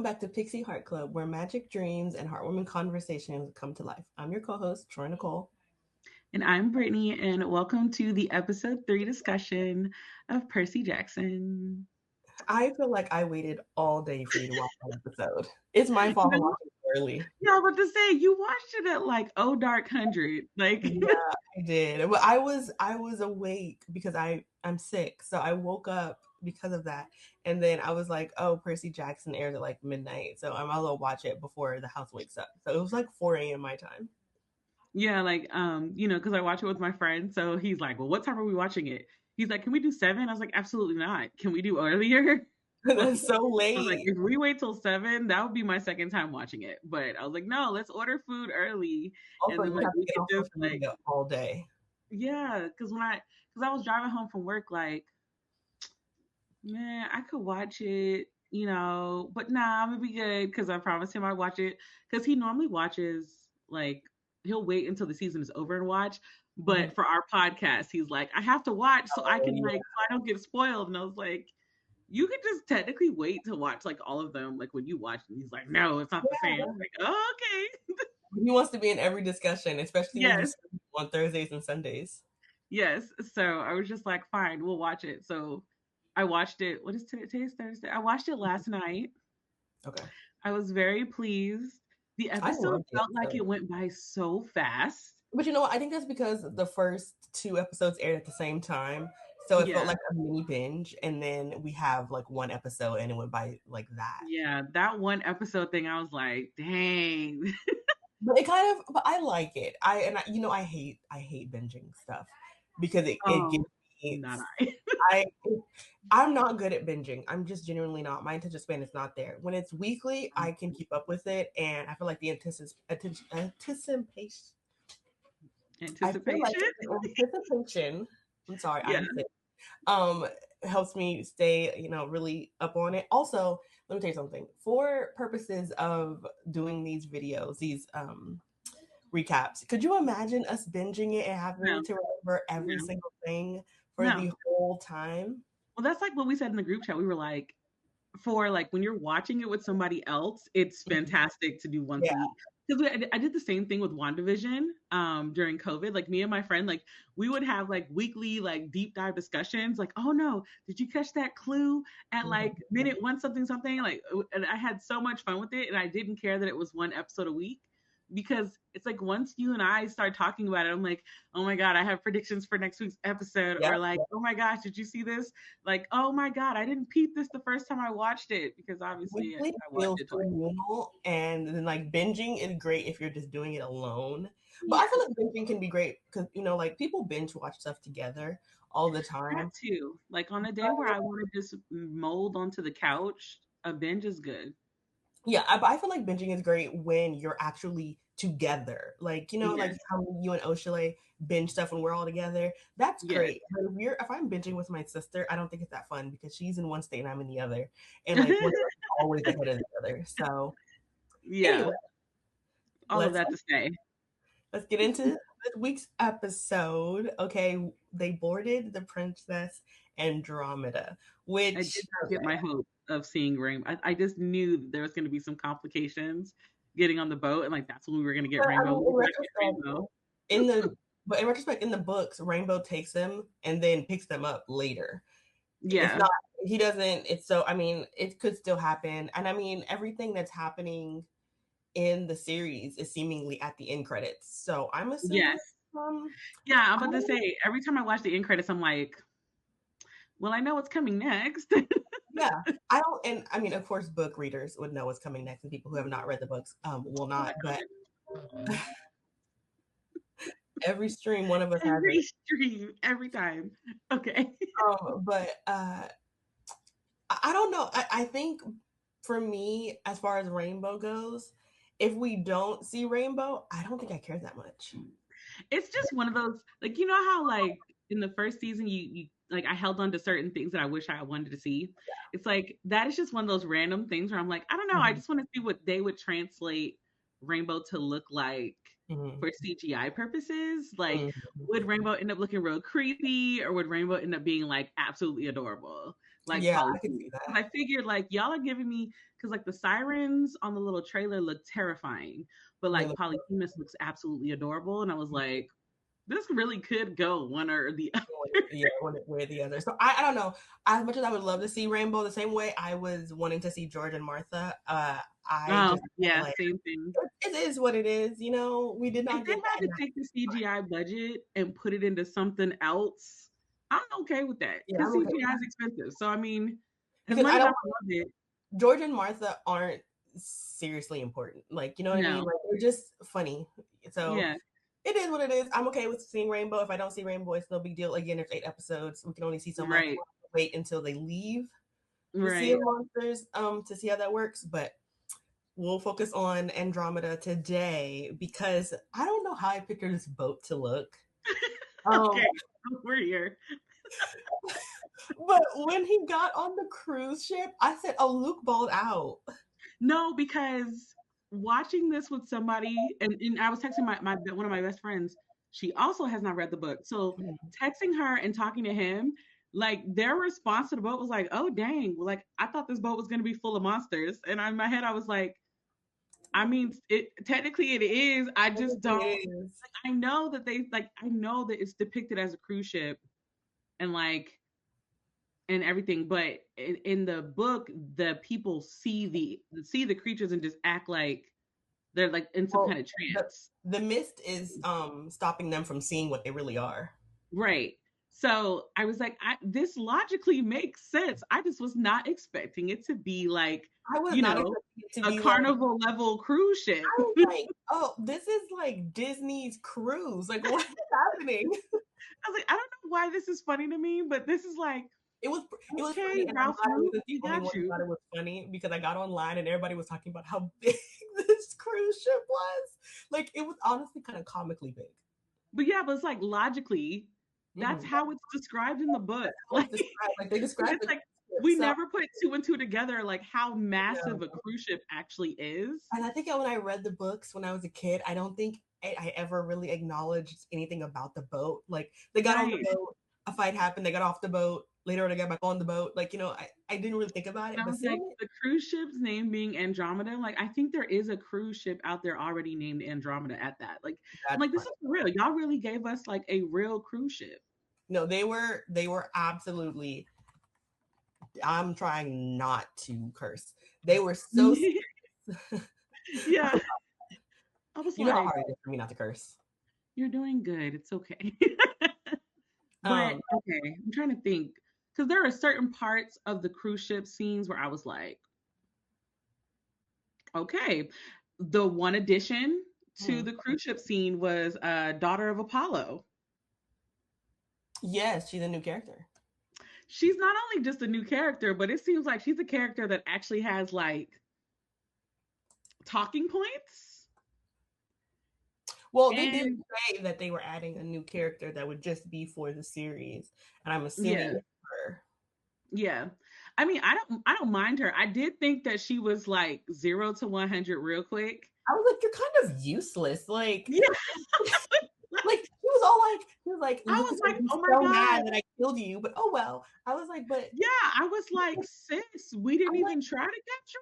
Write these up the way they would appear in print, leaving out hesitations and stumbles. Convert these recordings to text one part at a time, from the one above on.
back to Pixie Heart Club, where magic dreams and heartwarming conversations come to life. I'm your co-host, Troy Nicole. And I'm Brittany, and welcome to the episode 3 discussion of Percy Jackson. I feel like I waited all day for you to watch that episode. It's my fault for watching it early. Yeah, I was about to say you watched it at like dark 100. Like Yeah, I did. But I was awake because I'm sick. So I woke up because of that. And then I was like, oh, Percy Jackson airs at like midnight. So I might as well watch it before the house wakes up. So it was like 4 a.m. my time. yeah, like because I watch it with my friend. So he's like, well, what time are we watching it? He's like, can we do 7? I was like, absolutely not. Can we do earlier? Like, That's so I was like, late. if we wait till 7, that would be my second time watching it. But I was like, no, let's order food early, and Also, then you like have to we get could off just social like, media all day. yeah, because I was driving home from work, like, man, I could watch it, but nah, I'm gonna be good because I promised him I'd watch it because he normally watches like he'll wait until the season is over and watch. Mhm. But for our podcast, he's like, I have to watch so I Oh, can yeah. like so I don't get spoiled. And I was like, you could just technically wait to watch like all of them, like when you watch. And he's like, no, it's not the same. I'm like, oh, okay, He wants to be in every discussion, especially when you yes, stream on Thursdays and Sundays. yes. So I was just like, fine, we'll watch it. So I watched it. What is today? Today's Thursday. I watched it last night. Okay. I was very pleased. The I episode love the felt like episode. it went by so fast. But you know what? I think that's because the first two episodes aired at the same time. So it felt Yeah. like a mini binge. And then we have like one episode and it went by like that. Yeah. That one episode thing, I was like, dang. But but I like it. I hate binging stuff because it gives Oh, me, not I. I, I'm not good at binging. I'm just genuinely not. My attention span is not there. When it's weekly, I can keep up with it. And I feel like the anticipation, I feel like Anticipation. the anticipation, I'm sorry, Yeah. I'm sick, um, helps me stay, really up on it. Also, let me tell you something. For purposes of doing these videos, these recaps, could you imagine us binging it and having No, to remember every no, single thing for no. the whole time? Well, that's like what we said in the group chat. We were like, for like when you're watching it with somebody else, it's Mhm. fantastic to do once Yeah. a week. Because I did the same thing with WandaVision during COVID. Like me and my friend, like we would have like weekly like deep dive discussions. Like, oh no, did you catch that clue at like Mhm. minute one something something? Like, and I had so much fun with it, and I didn't care that it was one episode a week because it's like once you and I start talking about it, I'm like, oh my god, I have predictions for next week's episode, Yep. or like, oh my gosh, did you see this? Like, oh my god, I didn't peep this the first time I watched it because obviously Weekly I watched feels it twice. communal, and then like binging is great if you're just doing it alone. But I Yeah, feel like binging can be great because like people binge watch stuff together all the that time. too. Like on a day where I want to just mold onto the couch, a binge is good. Yeah, I feel like binging is great when you're actually together. Like, like Yes, how you and Oshale binge stuff when we're all together. That's yes. great. But if I'm binging with my sister, I don't think it's that fun because she's in one state and I'm in the other. And like one of us is always ahead of the other. So Yeah, anyway, all of let's that to say, let's get into this week's episode. Okay, they boarded the Princess Andromeda, I did which not get my hope of seeing Rainbow. I just knew that there was going to be some complications getting on the boat, and like that's when we were going to get but I Rainbow. mean, We in did not get retrospect, Rainbow. in the but in retrospect, in the books, Rainbow takes them and then picks them up later. It's Yeah, not he doesn't. It's so I mean, it could still happen, and I mean everything that's happening in the series is seemingly at the end credits. So I'm assuming. yes, Um, yeah. I'm I about to don't know. say every time I watch the end credits, I'm like, well, I know what's coming next. Yeah, I don't, and I mean, of course, book readers would know what's coming next, and people who have not read the books will Oh my not. But god, every stream, one of us has every it. stream, every time. Okay. But I don't know. I think for me, as far as Rainbow goes, if we don't see Rainbow, I don't think I care that much. It's just one of those, like, you know how like in the first season you like I held on to certain things that I wish I wanted to see. It's like that is just one of those random things where I'm like, I don't know, I Mhm, just want to see what they would translate Rainbow to look like mhm, for CGI purposes. Like, mhm. would Rainbow end up looking real creepy or would Rainbow end up being like absolutely adorable? like Yeah, I could Polyphemus. see that. I figured like y'all are giving me because like the sirens on the little trailer look terrifying, but They like look Polyphemus looks absolutely adorable, and I was like, this really could go one or the other. yeah, one way or the other. So I don't know. As much as I would love to see Rainbow, the same way I was wanting to see George and Martha, I Oh just yeah, like same thing. it is what it is. We did If not they get had that. to take the CGI budget and put it into something else, I'm okay with that Yeah, because I'm okay with CGI that is expensive. So I mean, as because much I as I don't. love it, George and Martha aren't seriously important. Like, you know what I mean? no, Like, they're just funny. So yeah, it is what it is. I'm okay with seeing Rainbow. If I don't see Rainbow, it's no big deal. Again, there's 8 episodes. We can only see so much. right, We'll have to wait until they leave the Sea right. of Monsters to see how that works. But we'll focus on Andromeda today because I don't know how I picture this boat to look. Um, Okay, we're here. but when he got on the cruise ship, I said, "Oh, Luke balled out." No, because watching this with somebody, and I was texting my one of my best friends. She also has not read the book, so texting her and talking to him, like their response to the boat was like, "Oh dang!" Like I thought this boat was going to be full of monsters, and in my head I was like, I mean, it technically it is. I just don't. It is. I know that they like. I know that it's depicted as a cruise ship, and like and everything, but in the book, the people see the creatures and just act like they're like in some Well, kind of the trance, the mist is stopping them from seeing what they really are. right? So I was like, this logically makes sense. I just was not expecting it to be like, I was you not know, expecting it to a be like carnival level cruise ship. I was like, oh, this is like Disney's cruise. Like, what is happening? I was like, I don't know why this is funny to me, but this is like, It was okay, funny, and I'm Ralph glad I Luke, wasn't the we only got one who you. thought it was funny because I got online and everybody was talking about how big this cruise ship was. Like, it was honestly kind of comically big. But yeah, but it's like logically, that's Mm-hmm. how it's described in the book. Like, Like they described it's the like ship. we So, never put two and two together, like how yeah. massive a cruise ship actually is. And I think when I read the books when I was a kid, I don't think I ever really acknowledged anything about the boat. Like they got on the Right. boat, a fight happened, they got off the boat. Later, they got back on the boat. Like I didn't really think about And it, I but was like, seeing it, the cruise ship's name being Andromeda. I'm like, I think there is a cruise ship out there already named Andromeda at that. Like, I'm that's like, this funny. is for real. Y'all really gave us like a real cruise ship. No, they were absolutely. I'm trying not to curse. They were so. Yeah. I was You know how like, hard it is for me not to curse. you're doing good. It's okay. But Um, okay, I'm trying to think because there are certain parts of the cruise ship scenes where I was like, okay. The one addition to hmm. the cruise ship scene was Daughter of Apollo. Yes, she's a new character. She's not only just a new character, but it seems like she's a character that actually has like talking points. Well, they did And say that they were adding a new character that would just be for the series, and I'm assuming yeah, it's her. yeah. I mean, I don't mind her. I did think that she was like 0 to 100 real quick. I was like, you're kind of useless. Like, Yeah. like she was like, I Luke was is like, gonna be oh my so God. mad that I killed you, but oh well. I was like, but Yeah, I was like, sis, we didn't I'm like, even try to capture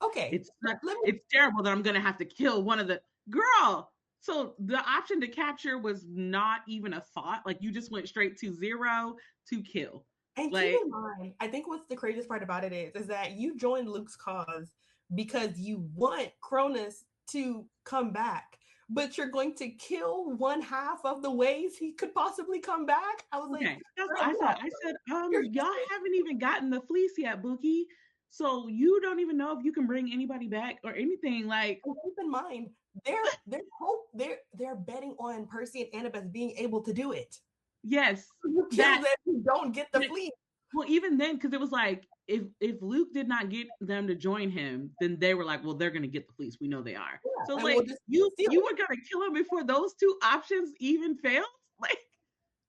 okay, it's not, let me. it's terrible that I'm gonna have to kill one of the girl. So the option to capture was not even a thought. Like you just went straight to 0 to kill. And keep Like in mind, I think what's the craziest part about it is that you joined Luke's cause because you want Cronus to come back, but you're going to kill one half of the ways he could possibly come back. I was like, okay, that's what girl, I thought. I said, you're y'all haven't even gotten the fleece yet, Bookie. So you don't even know if you can bring anybody back or anything. Like and keep in mind, they're betting on Percy and Annabeth being able to do it. yes, You kill that them, you don't get the fleet. well, even then, because it was like if Luke did not get them to join him, then they were like, well, they're gonna get the fleece. We know they are. So Yeah, and we'll like just you steal you it. were gonna kill him before those two options even failed. Like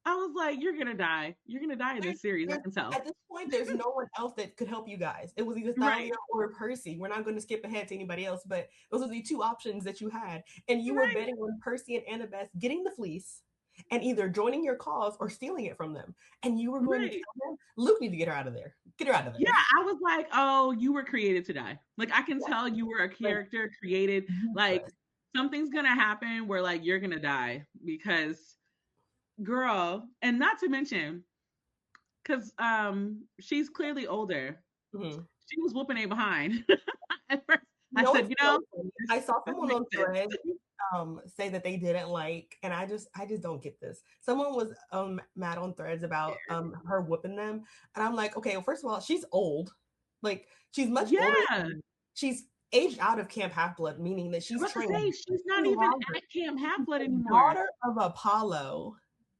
I was like, you're gonna die. You're gonna die in There's, this series. I there's, can tell. at this point, there's no one else that could help you guys. It was either Right. Thalia or Percy. We're not going to skip ahead to anybody else, but those are the two options that you had. And you were Right. betting on Percy and Annabeth getting the fleece and either joining your cause or stealing it from them. And you were going to Right. kill them? Luke needs to get her out of there. Get her out of Yeah, there. I was like, oh, you were created to die. Like, I can tell you were a Like, character created. Like, useless. something's gonna happen where like you're gonna die because, girl, and not to mention, because she's clearly older. Mm-hmm. She was whooping a behind. At first, You I know, said, it's so funny. I saw this someone makes on sense. Threads say that they didn't like, and I just don't get this. Someone was mad on Threads about her whooping them, and I'm like, okay, well, first of all, she's old, like she's much older. Yeah, She's aged out of Camp Half Blood, meaning that I she's was about to trained say she's not no even longer. at Camp Half She's Blood the anymore. daughter of Apollo.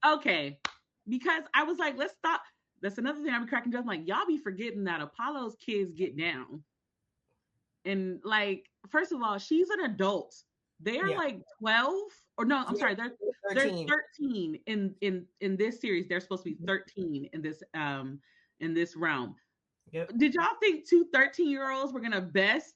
Okay, because I was like, let's stop. That's another thing I'm cracking up. I'm like, y'all be forgetting that Apollo's kids get down. And like, first of all, she's an adult. They are Yeah, like 12, or no, I'm yeah, sorry, they're 13. 13 in this series. They're supposed to be 13 in this realm. Yep. Did y'all think 2 13-year-olds were gonna best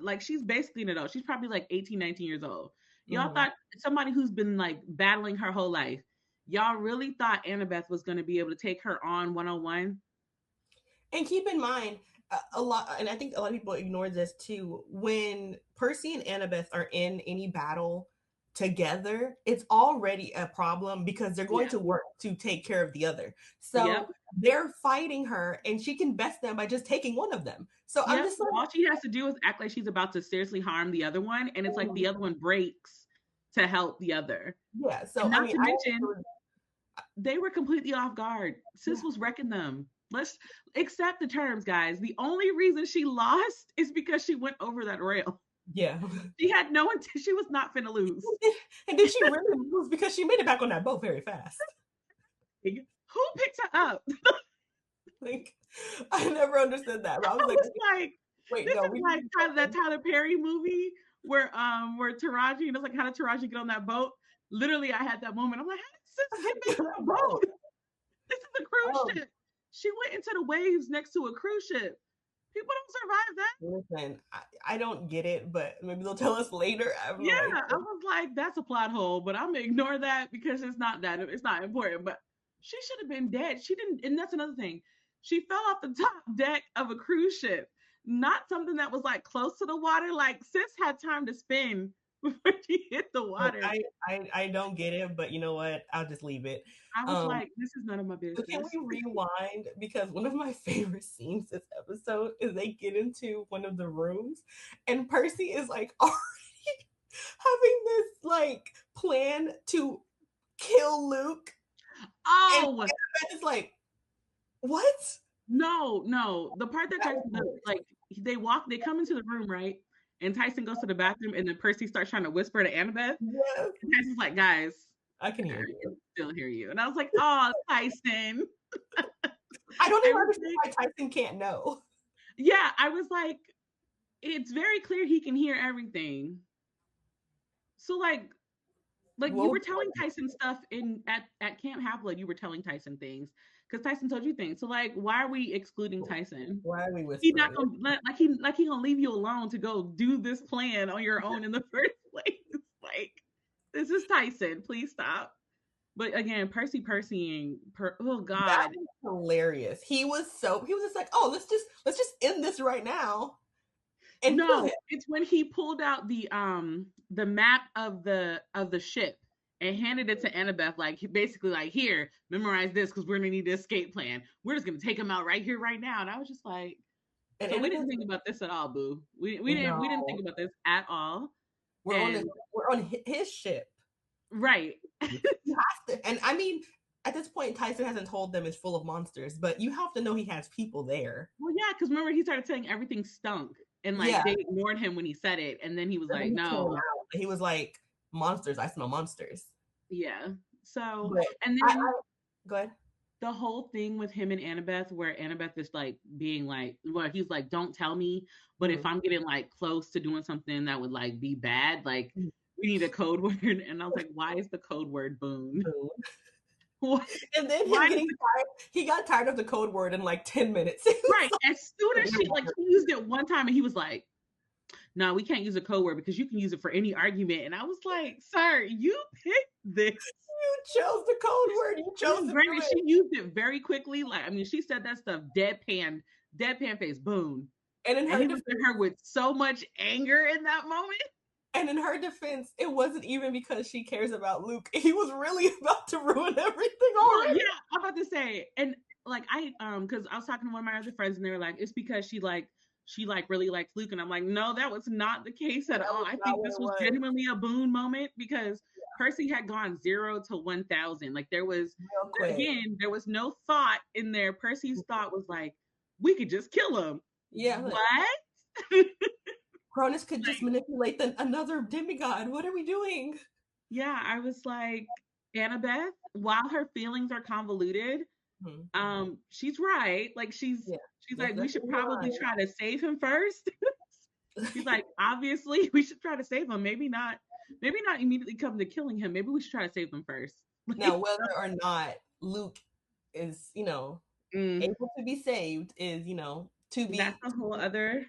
like, she's basically an adult. She's probably like 18, 19 years old. Y'all Mm-hmm. thought somebody who's been like battling her whole life, y'all really thought Annabeth was gonna be able to take her on 101? And keep in mind, a lot, and I think a lot of people ignore this too. When Percy and Annabeth are in any battle together, it's already a problem because they're going Yeah. to work to take care of the other. Yep. So they're fighting her, and she can best them by just taking one of them. So I'm Yep. just like, All she has to do is act like she's about to seriously harm the other one, and it's like the other one breaks to help the other. yeah. So And I not mean, to mention, they were completely off guard. Sis yeah. was wrecking them. Let's accept the terms, guys. The only reason she lost is because she went over that rail. Yeah. She had no intent. She was not finna lose. And did she really lose? Because she made it back on that boat very fast. Who picked her up? Like, I never understood that. But I I was like, was like, wait, this no, is like kind of that Tyler Perry movie where Taraji, and it's like, how did Taraji get on that boat? Literally, I had that moment. I'm like, how did sis get back on the boat? This is a cruise ship. She went into the waves next to a cruise ship. People don't survive that. Listen, I don't get it, but maybe they'll tell us later. I'm Yeah, like, I was like, that's a plot hole, but I'm gonna ignore that because it's not important. But she should have been dead. She didn't, and that's another thing. She fell off the top deck of a cruise ship, not something that was like close to the water. Like, sis had time to spin before she hit the water. I don't get it, but you know what? I'll just leave it. I was like, this is none of my business. But can we rewind? Because one of my favorite scenes this episode is they get into one of the rooms, and Percy is like already having this like plan to kill Luke. Oh, and it's like, what? No. The part that Tyson does, like, they come into the room, right? And Tyson goes to the bathroom, and then Percy starts trying to whisper to Annabeth. Yes. And Tyson's like, guys, I can hear you. I can still hear you. And I was like, oh, Tyson. I don't even understand why Tyson can't know. Yeah, I was like, it's very clear he can hear everything. So like you were telling Tyson stuff at Camp Half Blood. You were telling Tyson things because Tyson told you things. So like, why are we excluding Tyson? Why are we whispering? He's not gonna he gonna leave you alone to go do this plan on your own in the first place. Like, this is Tyson. Please stop. But again, Percying. Oh God, that was hilarious. He was just like, oh, let's just end this right now. And no, it's when he pulled out the map of the ship and handed it to Annabeth, like, basically like, here, memorize this because we're gonna need the escape plan. We're just gonna take him out right here, right now. And I was just like, so we didn't think about this at all, boo. We didn't think about this at all. We're on his ship. Right. You have to, and I mean, at this point, Tyson hasn't told them it's full of monsters, but you have to know he has people there. Well, yeah, because remember he started saying everything stunk, and like they ignored him when he said it, and then he was like, "No." He was like, "Monsters! I smell monsters." Yeah. So, but and then go ahead. The whole thing with him and Annabeth, where Annabeth is like being like, well, he's like, "Don't tell me," but if I'm getting like close to doing something that would like be bad, like. We need a code word. And I was like, why is the code word boon? And then he got tired of the code word in like 10 minutes. Right. As soon as he used it one time and he was like, no, we can't use a code word because you can use it for any argument. And I was like, sir, you picked this. You chose the code word. You chose to do Granted, it. she used it very quickly. Like, I mean, she said that stuff deadpan face, boom. And in And her he looked at her with so much anger in that moment. And in her defense, it wasn't even because she cares about Luke. He was really about to ruin everything Well, already. yeah, I'm about to say, and like because I was talking to one of my other friends, and they were like, it's because she really liked Luke, and I'm like, no, that was not the case at all. I think this was genuinely a boon moment because Percy had gone 0 to 1,000. Like there was no thought in there. Percy's thought was like, we could just kill him. Yeah. What? Cronus could just manipulate another demigod. What are we doing? Yeah, I was like, Annabeth, while her feelings are convoluted, she's right. Like she's like, we should probably try to save him first. She's like, obviously, we should try to save him. Maybe not immediately come to killing him. Maybe we should try to save him first. Now, whether or not Luke is, able to be saved is, that's a whole other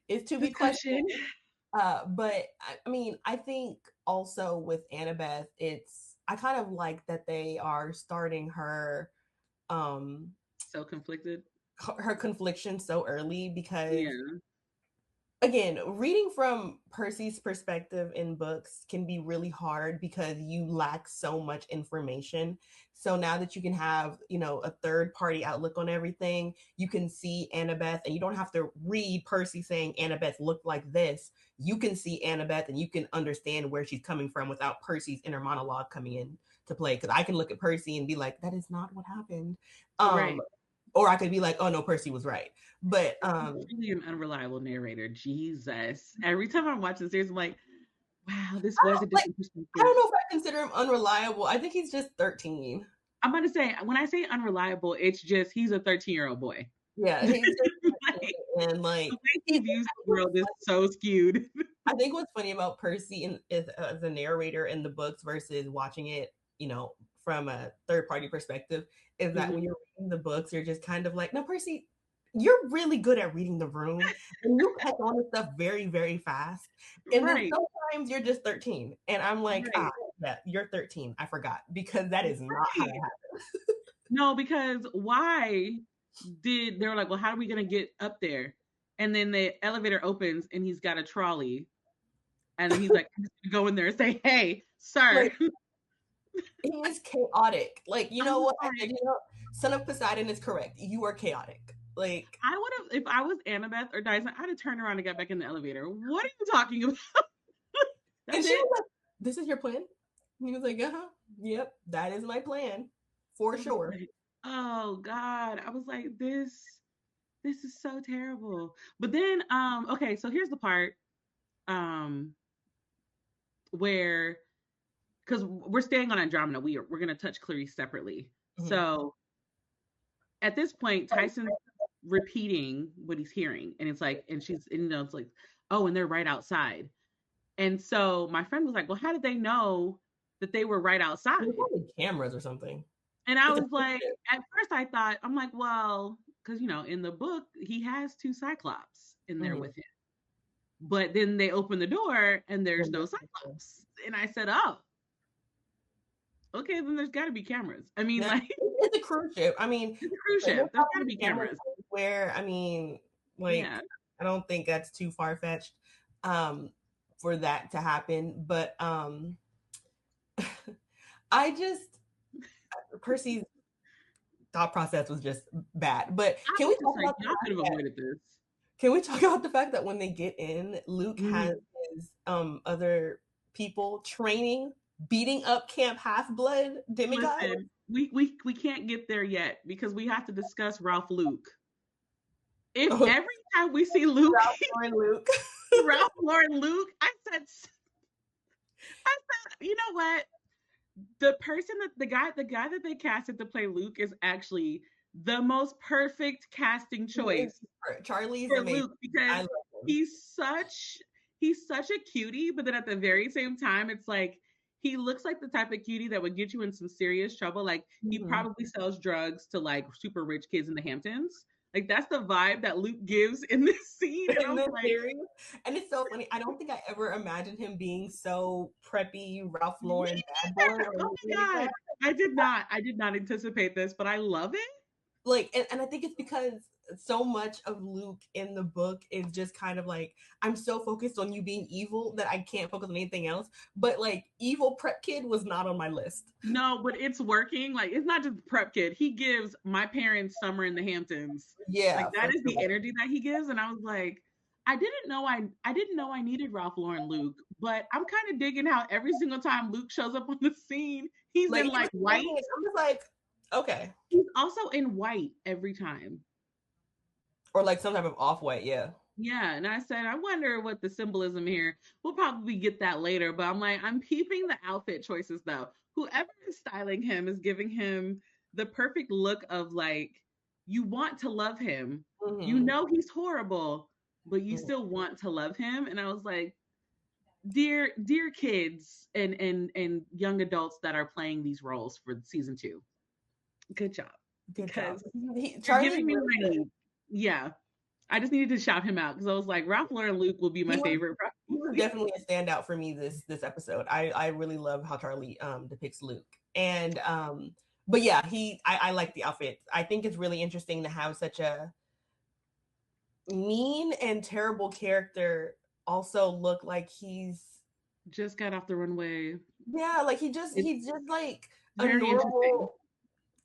is to be questioned. But I mean, I think also with Annabeth, I kind of like that they are starting her so conflicted. Her confliction so early because again, reading from Percy's perspective in books can be really hard because you lack so much information. So now that you can have, a third party outlook on everything, you can see Annabeth and you don't have to read Percy saying Annabeth looked like this. You can see Annabeth and you can understand where she's coming from without Percy's inner monologue coming in to play. Because I can look at Percy and be like, that is not what happened. Right. Or I could be like, oh no, Percy was right. But really an unreliable narrator. Jesus. Every time I watch the series, I'm like, wow, this was a different perspective. I don't know if I consider him unreliable. I think he's just 13. I'm about to say, when I say unreliable, it's just he's a 13-year-old boy. Yeah, he's and like the way he views the world is so skewed. I think what's funny about Percy is as a narrator in the books versus watching it, from a third party perspective, is that when you're reading the books, you're just kind of like, no, Percy, you're really good at reading the room and you catch on to stuff very, very fast. And then sometimes you're just 13. And I'm like, yeah, you're 13. I forgot because that is not how it happens. No, because they were like, well, how are we going to get up there? And then the elevator opens and he's got a trolley. And then he's like, I'm just going to go in there and say, hey, sir. He is chaotic. Like, you know what? Son of Poseidon is correct. You are chaotic. Like, I would have, if I was Annabeth or Dyson, I'd have turned around and got back in the elevator. What are you talking about? And she was like, this is your plan? And he was like, yep, that is my plan. For sure. Oh God. I was like, this is so terrible. But then, okay, so here's the part where, because we're staying on Andromeda, we're going to touch Clarice separately. So at this point, Tyson's repeating what he's hearing, and it's like, and she's, it's like, oh, and they're right outside. And so my friend was like, well, how did they know that they were right outside? Cameras or something. And I was like, at first I thought, I'm like, well, because in the book he has 2 Cyclops in there with him, but then they open the door and there's no Cyclops, and I said, oh, okay, then there's got to be cameras. I mean, like, it's a cruise ship. I mean, it's a cruise ship. There's got to be cameras. Where, I mean, like, I don't think that's too far fetched for that to happen. But Percy's thought process was just bad. But can we talk about y'all could have avoided this? Can we talk about the fact that when they get in, Luke has his other people training, beating up Camp Half-Blood demigods? Listen, we can't get there yet because we have to discuss Ralph Luke. If every time we see Luke, Ralph Lauren Luke, I said, you know what? The guy that they casted to play Luke is actually the most perfect casting choice. Charlie's for amazing. Luke, because he's such a cutie, but then at the very same time, it's like he looks like the type of cutie that would get you in some serious trouble. Like he probably sells drugs to like super rich kids in the Hamptons. Like that's the vibe that Luke gives in this scene. And I in was this like, series. And it's so funny. I don't think I ever imagined him being so preppy, Ralph me Lauren bad boy neither. or Oh anything like my God. that. I did not anticipate this, but I love it. Like, and I think it's because so much of Luke in the book is just kind of like, I'm so focused on you being evil that I can't focus on anything else. But like, evil prep kid was not on my list. No, but it's working. Like it's not just prep kid. He gives my parents summer in the Hamptons. Like Yeah, that for is the sure. energy that he gives. And I was like, I didn't know I needed Ralph Lauren Luke, but I'm kind of digging how every single time Luke shows up on the scene, he's Like, in he was like white. saying, I'm just like, okay. He's also in white every time. Or like some type of off white, yeah. Yeah, and I said, I wonder what the symbolism here. We'll probably get that later, but I'm like, I'm peeping the outfit choices though. Whoever is styling him is giving him the perfect look of like, you want to love him. You Mm-hmm. know he's horrible, but you Mm-hmm. still want to love him. And I was like, dear kids and young adults that are playing these roles for season 2, good job. Good job. Because you're Charlie's giving me really what I good. need. Yeah. I just needed to shout him out because I was like, Ralph Lauren Luke will be my He was favorite. he was definitely a standout for me this episode. I really love how Charlie depicts Luke. And but yeah, I like the outfit. I think it's really interesting to have such a mean and terrible character also look like he's Just got off the runway. yeah, like It's he's just like a very interesting. normal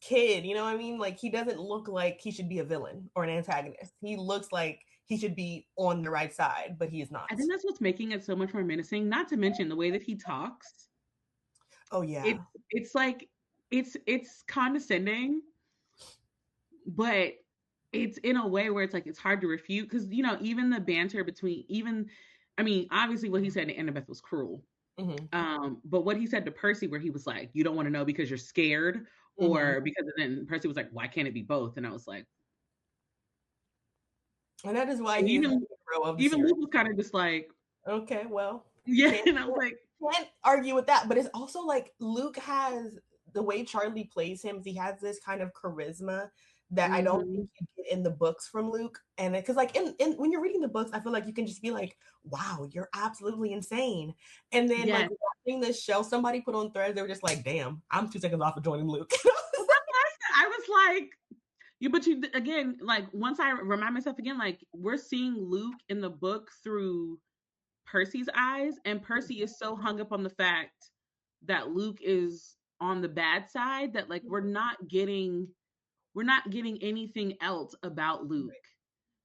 kid, you know what I mean? Like he doesn't look like he should be a villain or an antagonist. He looks like he should be on the right side, but he is not. I think that's what's making it so much more menacing. Not to mention the way that he talks. Oh It yeah. it's like it's condescending, but it's in a way where it's like it's hard to refute because even the banter between even I mean obviously what he said to Annabeth was cruel. Mm-hmm. But what he said to Percy, where he was like, "You don't want to know because you're scared," Mm-hmm. or because then Percy was like, "Why can't it be both?" And I was like, And that is why and he is the hero of the even series. Luke was kind of just like, Okay, well, yeah, can't and I was like, can't argue with that. But it's also like Luke has the way Charlie plays him. He has this kind of charisma that I don't mm-hmm. think you get in the books from Luke. And because like in when you're reading the books, I feel like you can just be like, wow, you're absolutely insane. And then like Yes. watching this show, somebody put on Threads, they were just like, damn, I'm 2 seconds off of joining Luke. Well, that's what I said. I was like, but you again, like once I remind myself again, like we're seeing Luke in the book through Percy's eyes, and Percy is so hung up on the fact that Luke is on the bad side that like we're not getting anything else about Luke.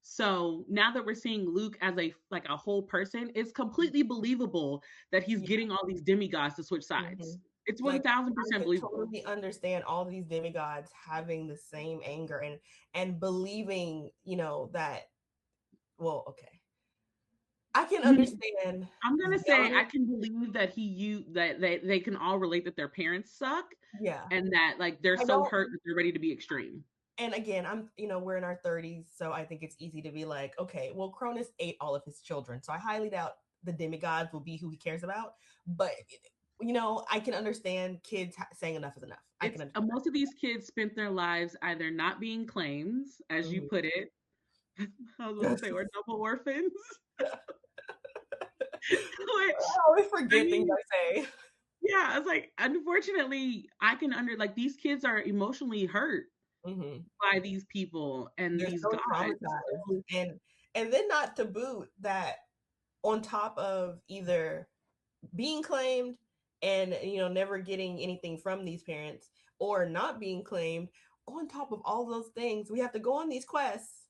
So now that we're seeing Luke as a whole person, it's completely believable that he's Yeah. getting all these demigods to switch Mm-hmm. sides. It's Like I 1000% could believable. totally understand all these demigods having the same anger and believing, that well, okay. I can Mm, understand I'm gonna say young I can believe that that they can all relate that their parents suck yeah. and that like they're I so don't hurt that they're ready to be extreme. and again, we're in our 30s, so I think it's easy to be like, okay, well, Cronus ate all of his children, so I highly doubt the demigods will be who he cares about. But I can understand kids saying enough is enough. I can It's understand. most of these kids spent their lives either not being claims, as you Mhm. put it. I was gonna say, or double orphans. Which I always I forget things mean, I say. yeah, I was like, unfortunately, I can like these kids are emotionally hurt Hmm. by these people and They're these so gods. traumatized, So, and then not to boot that on top of either being claimed and never getting anything from these parents or not being claimed, on top of all those things we have to go on these quests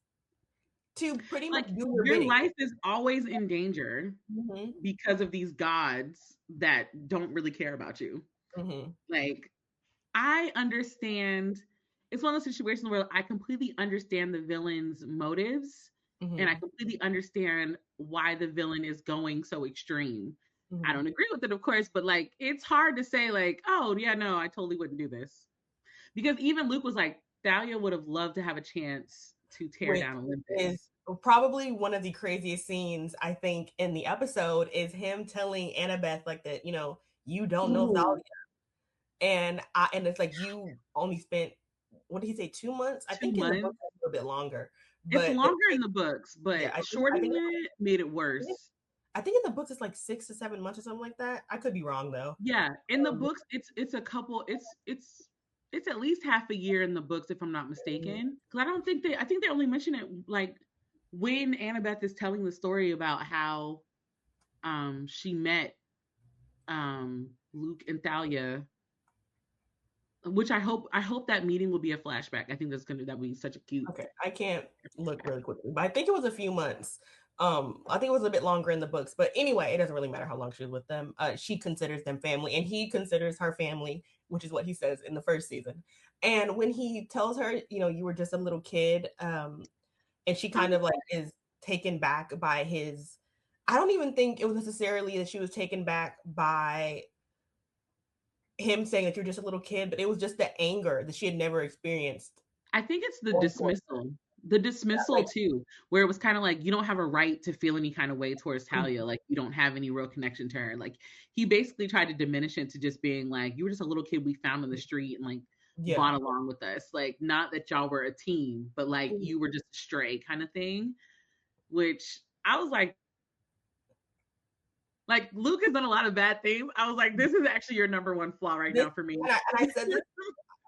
to pretty much like do your your bidding. life is always in danger Hmm. because of these gods that don't really care about you. Hmm. Like I understand it's one of those situations where I completely understand the villain's motives and I Hmm. completely understand why the villain is going so extreme. I Hmm. don't agree with it, of course, but like it's hard to say, like, oh yeah, no, I totally wouldn't do this. Because even Luke was like, Thalia would have loved to have a chance to tear Which down is Olympus. probably one of the craziest scenes I think in the episode is him telling Annabeth like that, you don't know Ooh. Thalia, and it's like you only spent what did he say, 2 months? I 2 think in the book months. it's a little bit longer. It's But longer in the books, yeah, but I shortening think it made it worse. I think in the books it's like 6 to 7 months or something like that. I could be wrong though. Yeah, in the books, it's a couple. It's at least half a year in the books, if I'm not mistaken. Because I don't think they. I think they only mention it like when Annabeth is telling the story about how she met Luke and Thalia, which I hope that meeting will be a flashback. I think that would be such a cute. Okay, I can't look really quickly, but I think it was a few months. I think it was a bit longer in the books, but anyway, it doesn't really matter how long she was with them. She considers them family, and he considers her family, which is what he says in the first season. And when he tells her, you were just a little kid, and she kind of like is taken back by his. I don't even think it was necessarily that she was taken back by him saying that you're just a little kid, but it was just the anger that she had never experienced. I think it's the dismissal. The dismissal like, too, where it was kind of like you don't have a right to feel any kind of way towards Talia, like you don't have any real connection to her. Like he basically tried to diminish it to just being like you were just a little kid we found on the street and like bought along with us. Like not that y'all were a team, but like you were just a stray kind of thing. Which I was like Luke has done a lot of bad things. I was like, this is actually your number one flaw right now for me. And I said this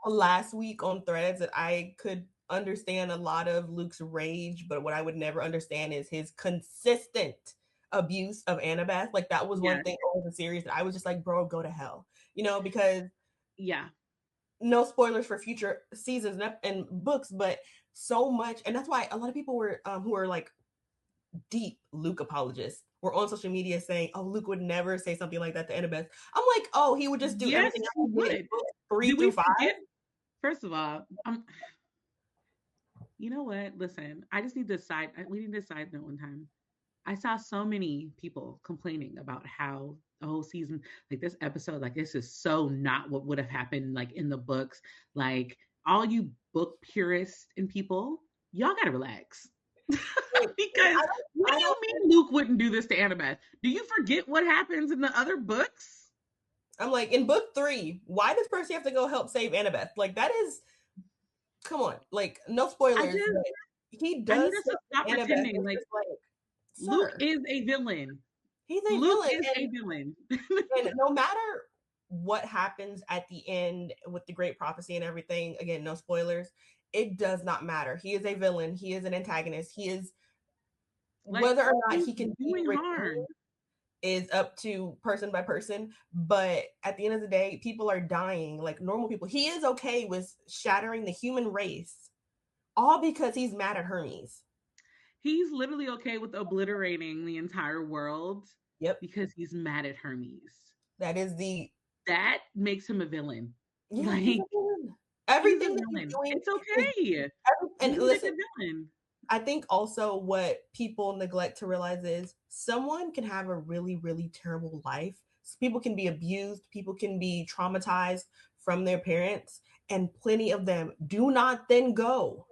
last week on Threads that I could understand a lot of Luke's rage, but what I would never understand is his consistent abuse of Annabeth. Like that was one thing over the series that I was just like, bro, go to hell. Because no spoilers for future seasons and books, but so much, and that's why a lot of people were who are like deep Luke apologists were on social media saying, "Oh, Luke would never say something like that to Annabeth." I'm like, "Oh, he would just do everything else he did. 3 through 5." First of all, you know what? Listen, I just need this side. We need this side note one time. I saw so many people complaining about how the whole season, like this episode, like this is so not what would have happened, like in the books. Like all you book purists and people, y'all gotta relax. Because what do you mean Luke wouldn't do this to Annabeth? Do you forget what happens in the other books? I'm like, in book 3, why does Percy have to go help save Annabeth? Like that is, come on, like no spoilers. He does. I need us to stop pretending like Luke is a villain. He's a villain. And no matter what happens at the end with the Great Prophecy and everything, again, no spoilers. It does not matter. He is a villain. He is an antagonist. He is whether or not he can be harm is up to person by person. But at the end of the day, people are dying like normal people. He is okay with shattering the human race, all because he's mad at Hermes. He's literally okay with obliterating the entire world. Yep. Because he's mad at Hermes. That makes him a villain. Yeah, like everything that he's doing, it's okay. And listen, I think also what people neglect to realize is someone can have a really, really terrible life. People can be abused. People can be traumatized from their parents. And plenty of them do not then go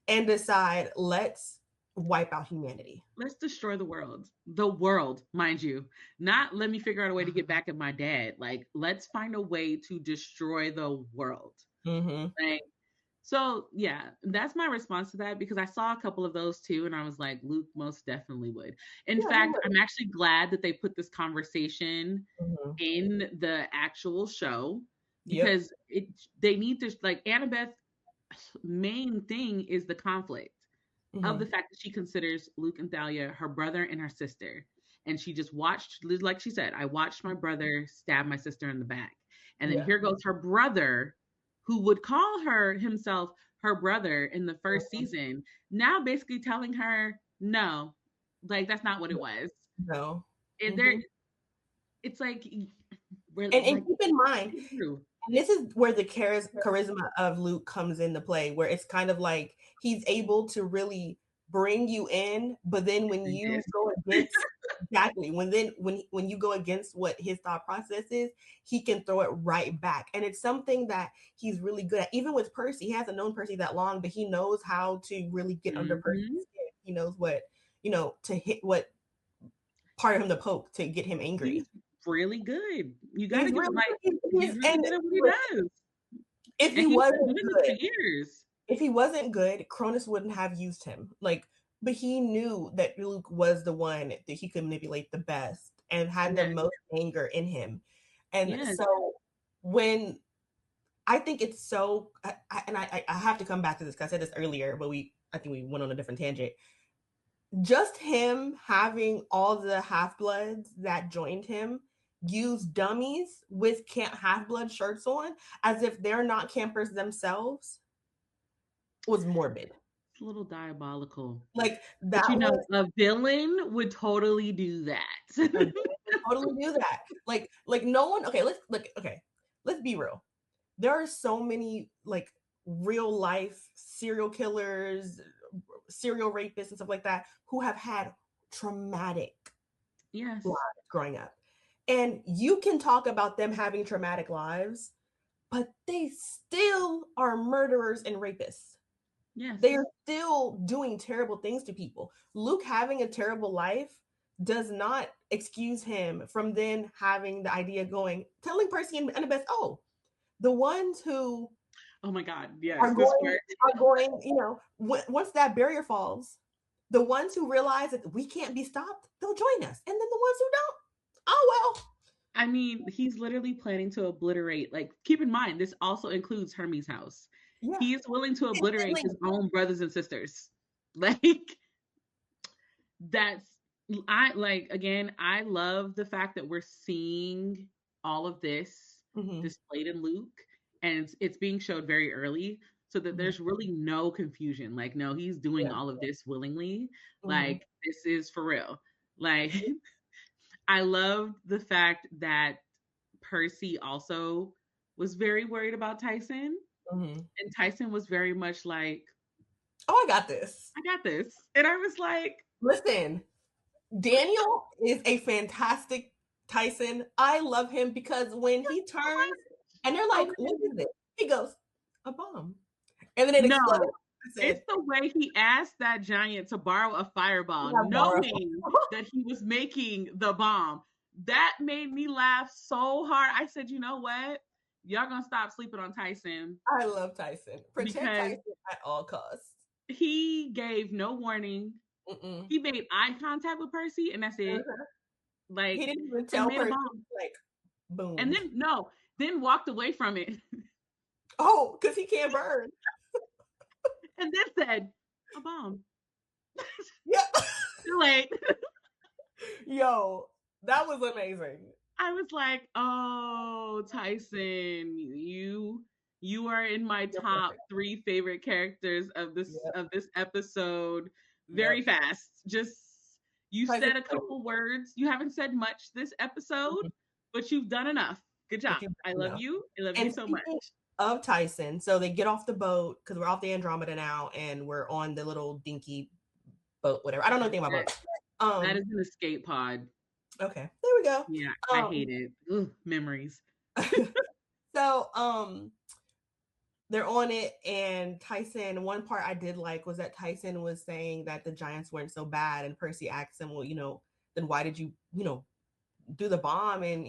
and decide, let's wipe out humanity. Let's destroy the world. The world, mind you. Not let me figure out a way to get back at my dad. Like, let's find a way to destroy the world. Like, so yeah, that's my response to that, because I saw a couple of those too, and I was like, Luke most definitely would. In fact, I'm actually glad that they put this conversation in the actual show, because they need to, like, Annabeth's main thing is the conflict of the fact that she considers Luke and Thalia her brother and her sister. And she just watched, like she said, I watched my brother stab my sister in the back. And then here goes her brother, who would call himself her brother in the first season, now basically telling her, no, like that's not what it was. No. It's like, and keep in mind, and this is where the charisma of Luke comes into play, where it's kind of like he's able to really bring you in, but then when you go against when you go against what his thought process is, he can throw it right back. And it's something that he's really good at. Even with Percy, he hasn't known Percy that long, but he knows how to really get under Percy's skin. He knows what, to hit what part of him to poke to get him angry. He's really good. You gotta give him, like, he's really good at what he does. If And he he's been wasn't doing this good, for years. if he wasn't good, Cronus wouldn't have used him. Like, but he knew that Luke was the one that he could manipulate the best and had the Yes. most anger in him. And Yes. so when I think it's so, I have to come back to this because I said this earlier, but I think we went on a different tangent. Just him having all the half bloods that joined him use dummies with camp half blood shirts on as if they're not campers themselves was morbid. It's a little diabolical. Like But that was a villain would totally do a that. villain would totally do that. Like no one. Okay, let's be real. There are so many like real life serial killers, serial rapists, and stuff like that who have had traumatic Yes. lives growing up. And you can talk about them having traumatic lives, but they still are murderers and rapists. Yes. They are still doing terrible things to people. Luke having a terrible life does not excuse him from then having the idea going, telling Percy and Annabeth, oh, the ones who Oh my God. Yes. are going, once that barrier falls, the ones who realize that we can't be stopped, they'll join us. And then the ones who don't, oh well. I mean, he's literally planning to obliterate. Like, keep in mind, this also includes Hermes' house. Yeah. He is willing to obliterate his own brothers and sisters. Like, that's I love the fact that we're seeing all of this displayed in Luke, and it's being showed very early, so that there's really no confusion. Like, no, he's doing all of this willingly. Like, this is for real. Like, I love the fact that Percy also was very worried about Tyson, and Tyson was very much like, oh, I got this. And I was like, listen, Daniel is a fantastic Tyson. I love him because when he turns and they're like, what is it? He goes, a bomb. And then it explodes. It's the way he asked that giant to borrow a fireball, knowing that he was making the bomb. That made me laugh so hard. I said, you know what? Y'all gonna stop sleeping on Tyson. I love Tyson. Protect Tyson at all costs. He gave no warning. He made eye contact with Percy, and that's it. Like, he didn't even tell Percy, like, boom. And then walked away from it. Oh, because he can't burn. And then said, a bomb. Yeah. Too late. Yo, that was amazing. I was like, oh, Tyson, you are in my top 3 favorite characters of this episode. Very fast. Just you said a couple words. You haven't said much this episode, but you've done enough. Good job. I love you. I love you so much. Of Tyson, so they get off the boat because we're off the Andromeda now, and we're on the little dinky boat, whatever. I don't know anything about boats. That is an escape pod. Okay, there we go. Yeah, I hate it. Ugh, memories. So, they're on it, and Tyson. One part I did like was that Tyson was saying that the Giants weren't so bad, and Percy asked him, "Well, then why did you, do the bomb?" And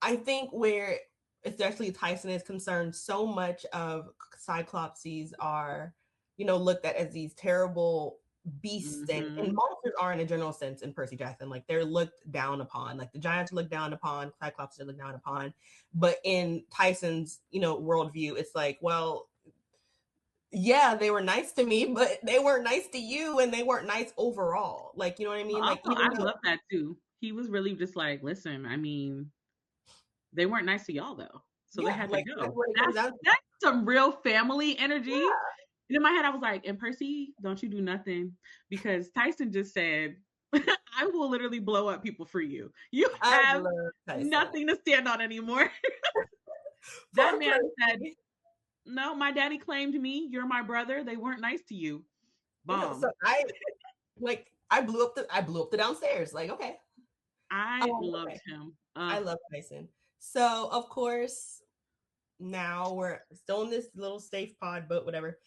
I think where especially Tyson is concerned, so much of Cyclopses are, looked at as these terrible beasts, and monsters are in a general sense in Percy Jackson. Like, they're looked down upon. Like, the Giants are looked down upon, Cyclopses are looked down upon. But in Tyson's, worldview, it's like, well, yeah, they were nice to me, but they weren't nice to you, and they weren't nice overall. Like, you know what I mean? Like, I love that too. He was really just like, listen, I mean, they weren't nice to y'all though, so they had to go. That's some real family energy. Yeah. And in my head, I was like, and Percy, don't you do nothing, because Tyson just said, I will literally blow up people for you. You have nothing to stand on anymore. That man said, no, my daddy claimed me. You're my brother. They weren't nice to you. Bomb. So I blew up the downstairs. Like, okay. I loved him. I love Tyson. So, of course, now we're still in this little safe pod boat, whatever.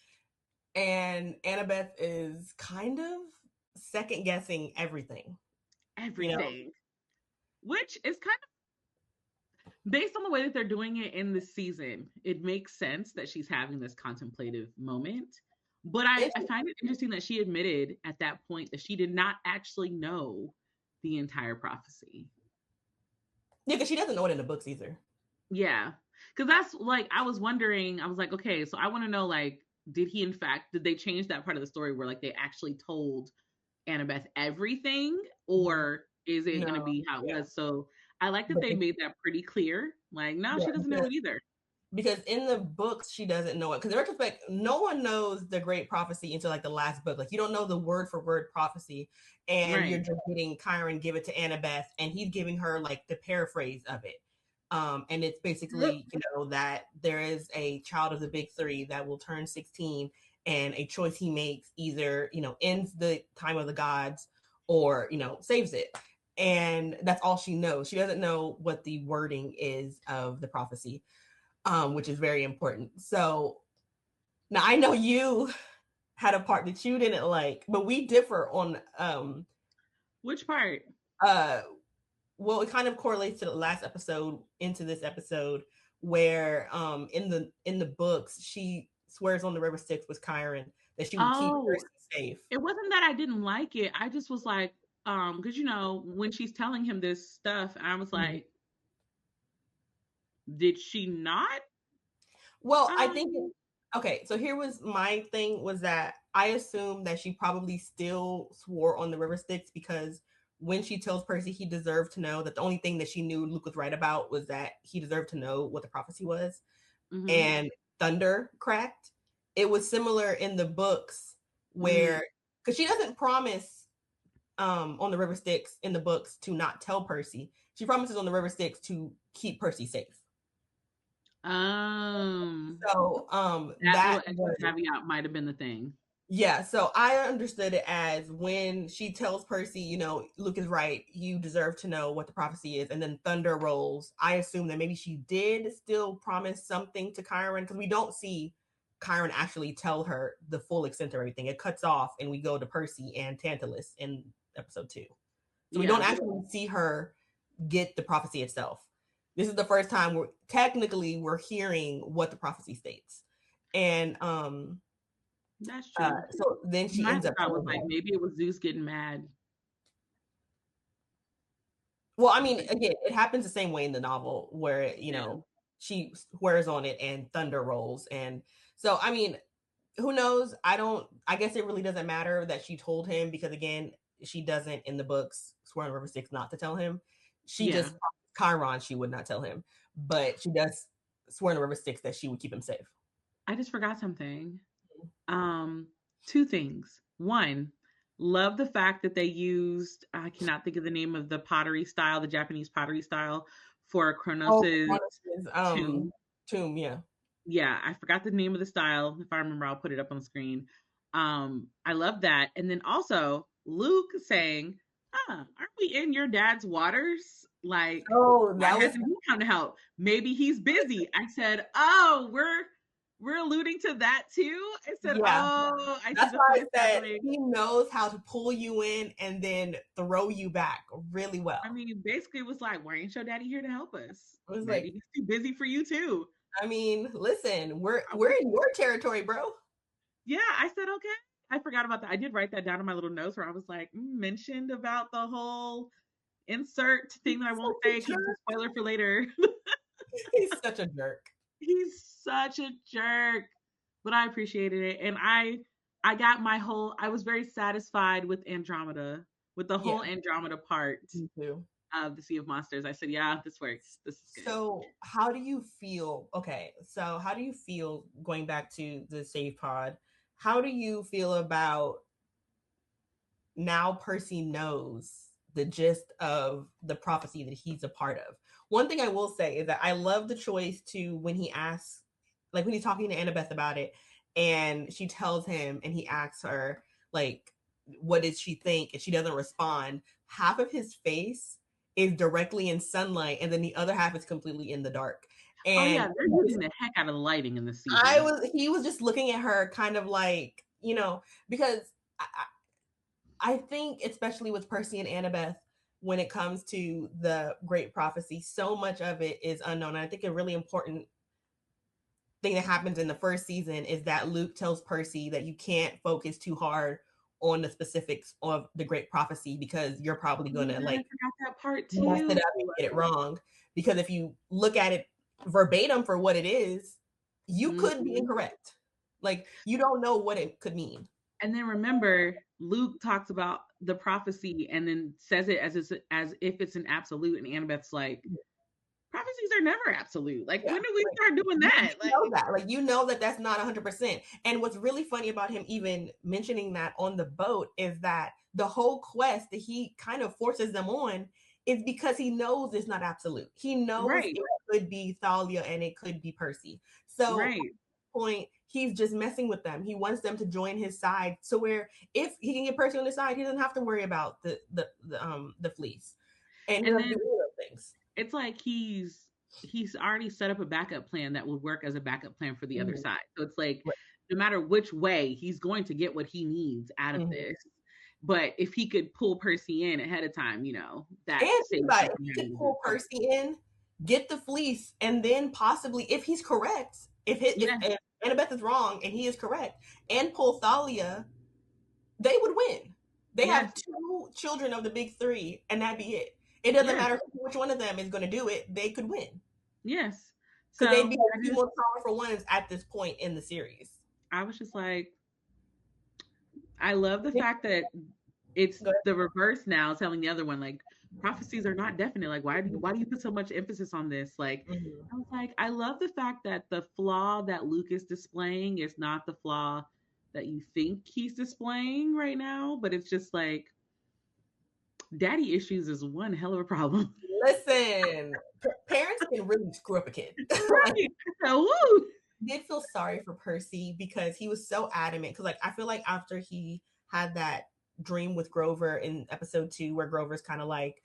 And Annabeth is kind of second guessing everything. Which is kind of, based on the way that they're doing it in this season, it makes sense that she's having this contemplative moment. But I find it interesting that she admitted at that point that she did not actually know the entire prophecy. Yeah, because she doesn't know it in the books either. Yeah. Because that's like, I was wondering, I was like, okay, so I want to know, like, did they change that part of the story where, like, they actually told Annabeth everything, or is it going to No, be how it yeah. was? So I like that But they made that pretty clear. Like, no, yeah, she doesn't know it either. because in the books she doesn't know it. Because in retrospect, no one knows the great prophecy until like the last book. Like you don't know the word for word prophecy, and you're Right. just getting Chiron give it to Annabeth, and he's giving her like the paraphrase of it. And it's basically, that there is a child of the big three that will turn 16, and a choice he makes either, ends the time of the gods or, saves it. And that's all she knows. She doesn't know what the wording is of the prophecy, which is very important. So now I know you had a part that you didn't like, but we differ on Which part? uh well, it kind of correlates to the last episode into this episode, where in the books she swears on the river Styx with Chiron that she would keep Oh, Percy safe. it wasn't that I didn't like it. I just was like, because when she's telling him this stuff, I was Mhm. like, did she not? Well, I think Um, okay, so here was my thing, was that I assumed that she probably still swore on the river Styx, because when she tells Percy he deserved to know, that the only thing that she knew Luke was right about was that he deserved to know what the prophecy was, mm-hmm, and thunder cracked. It was similar in the books, mm-hmm. where, because she doesn't promise on the river Styx in the books to not tell Percy. She promises on the river Styx to keep Percy safe. Um, So that little that extra was, caveat might have been the thing. yeah, so I understood it as when she tells Percy, Luke is right, you deserve to know what the prophecy is, and then thunder rolls. I assume that maybe she did still promise something to Chiron, because we don't see Chiron actually tell her the full extent of everything. It cuts off, and we go to Percy and Tantalus in episode 2. So we don't Yeah, actually see her get the prophecy itself. This is the first time we're hearing what the prophecy states. And that's true. so then she My ends up thought was telling like her. maybe it was Zeus getting mad. Well, I mean, again, it happens the same way in the novel, where Yeah. she swears on it and thunder rolls, and so I mean, who knows? I guess it really doesn't matter that she told him, because again, she doesn't in the books swear on River Styx not to tell him. She Yeah. just Chiron she would not tell him, but she does swear on the River Styx that she would keep him safe. I just forgot something. Um, Two things. One, love the fact that they used, I cannot think of the name of the pottery style, the Japanese pottery style for Oh, Kronos' Cronus's, tomb. tomb, yeah. Yeah, I forgot the name of the style. If I remember, I'll put it up on the screen. I love that. And then also Luke saying, aren't we in your dad's waters? Like, Oh, why that was hasn't he come to help? Maybe he's busy. I said, oh, we're alluding to that too. I said, yeah. oh, I see That's the why I said foreshadowing. he knows how to pull you in and then throw you back really well. I mean, basically, it was like, why ain't your daddy here to help us? It was like, Maybe he's too busy for you too. I mean, listen, we're I we're was, in your territory, bro. yeah, I said, okay. I forgot about that. I did write that down in my little notes where I was like, mentioned about the whole insert He's thing that I won't such a say because it's a jerk. spoiler for later. He's such a jerk. He's such a jerk, but I appreciated it, and I got my whole. I was very satisfied with Andromeda, with the Yeah, whole Andromeda part me too. of the Sea of Monsters. I said, yeah, this works. This is good. So, how do you feel? Okay, so how do you feel, going back to the save pod? How do you feel about now Percy knows the gist of the prophecy that he's a part of? One thing I will say is that I love the choice to, when he asks, like when he's talking to Annabeth about it, and she tells him, and he asks her, like, what did she think? And she doesn't respond. Half of his face is directly in sunlight, and then the other half is completely in the dark. Oh yeah, And they're using the heck out of the lighting in this season. he was just looking at her kind of like, because I think, especially with Percy and Annabeth, when it comes to the great prophecy. So much of it is unknown. And I think a really important thing that happens in the first season is that Luke tells Percy that you can't focus too hard on the specifics of the great prophecy because you're probably Oh going my to God, I like forgot that part mess it too. up and get it wrong. Because if you look at it verbatim for what it is, you could be Mhm. incorrect. Like you don't know what it could mean. And then remember, Luke talks about the prophecy and then says it as if it's an absolute, and Annabeth's like, prophecies are never absolute. Like, Yeah, when do we like start doing you that? Like, know that, like you know that that's not 100%. And what's really funny about him even mentioning that on the boat is that the whole quest that he kind of forces them on is because he knows it's not absolute. He knows right, it could be Thalia and it could be Percy. So at right. this point, he's just messing with them. He wants them to join his side. So where if he can get Percy on his side, he doesn't have to worry about the fleece, and he And doesn't then have to do any of those things. it's like he's already set up a backup plan that would work as a backup plan for the other Mhm. side. So it's like Right. no matter which way, he's going to get what he needs out of Mhm. this. But if he could pull Percy in ahead of time, that And think saves about him it, from if he having could to do pull so. Percy in, get the fleece, and then possibly, if he's correct, Yeah, if Annabeth is wrong and he is correct, and pull Thalia, they would win. They have yes, two children of the big three, and that'd be it. It doesn't yes, matter which one of them is going to do it; they could win yes. because they'd So be like the more powerful ones at this point in the series. I was just like, I love the fact that it's Go the reverse now, telling the other one like prophecies are not definite. Like, why do you put so much emphasis on this? Like, ahead. Mhm. I was like, I love the fact that the flaw that Luke is displaying is not the flaw that you think he's displaying right now, but it's just like daddy issues is one hell of a problem. Listen, parents can really screw up a kid. Like, Right. So, woo. did feel sorry for Percy because he was so adamant. Because like I feel like after he had that dream with Grover in episode 2, where Grover's kind of like,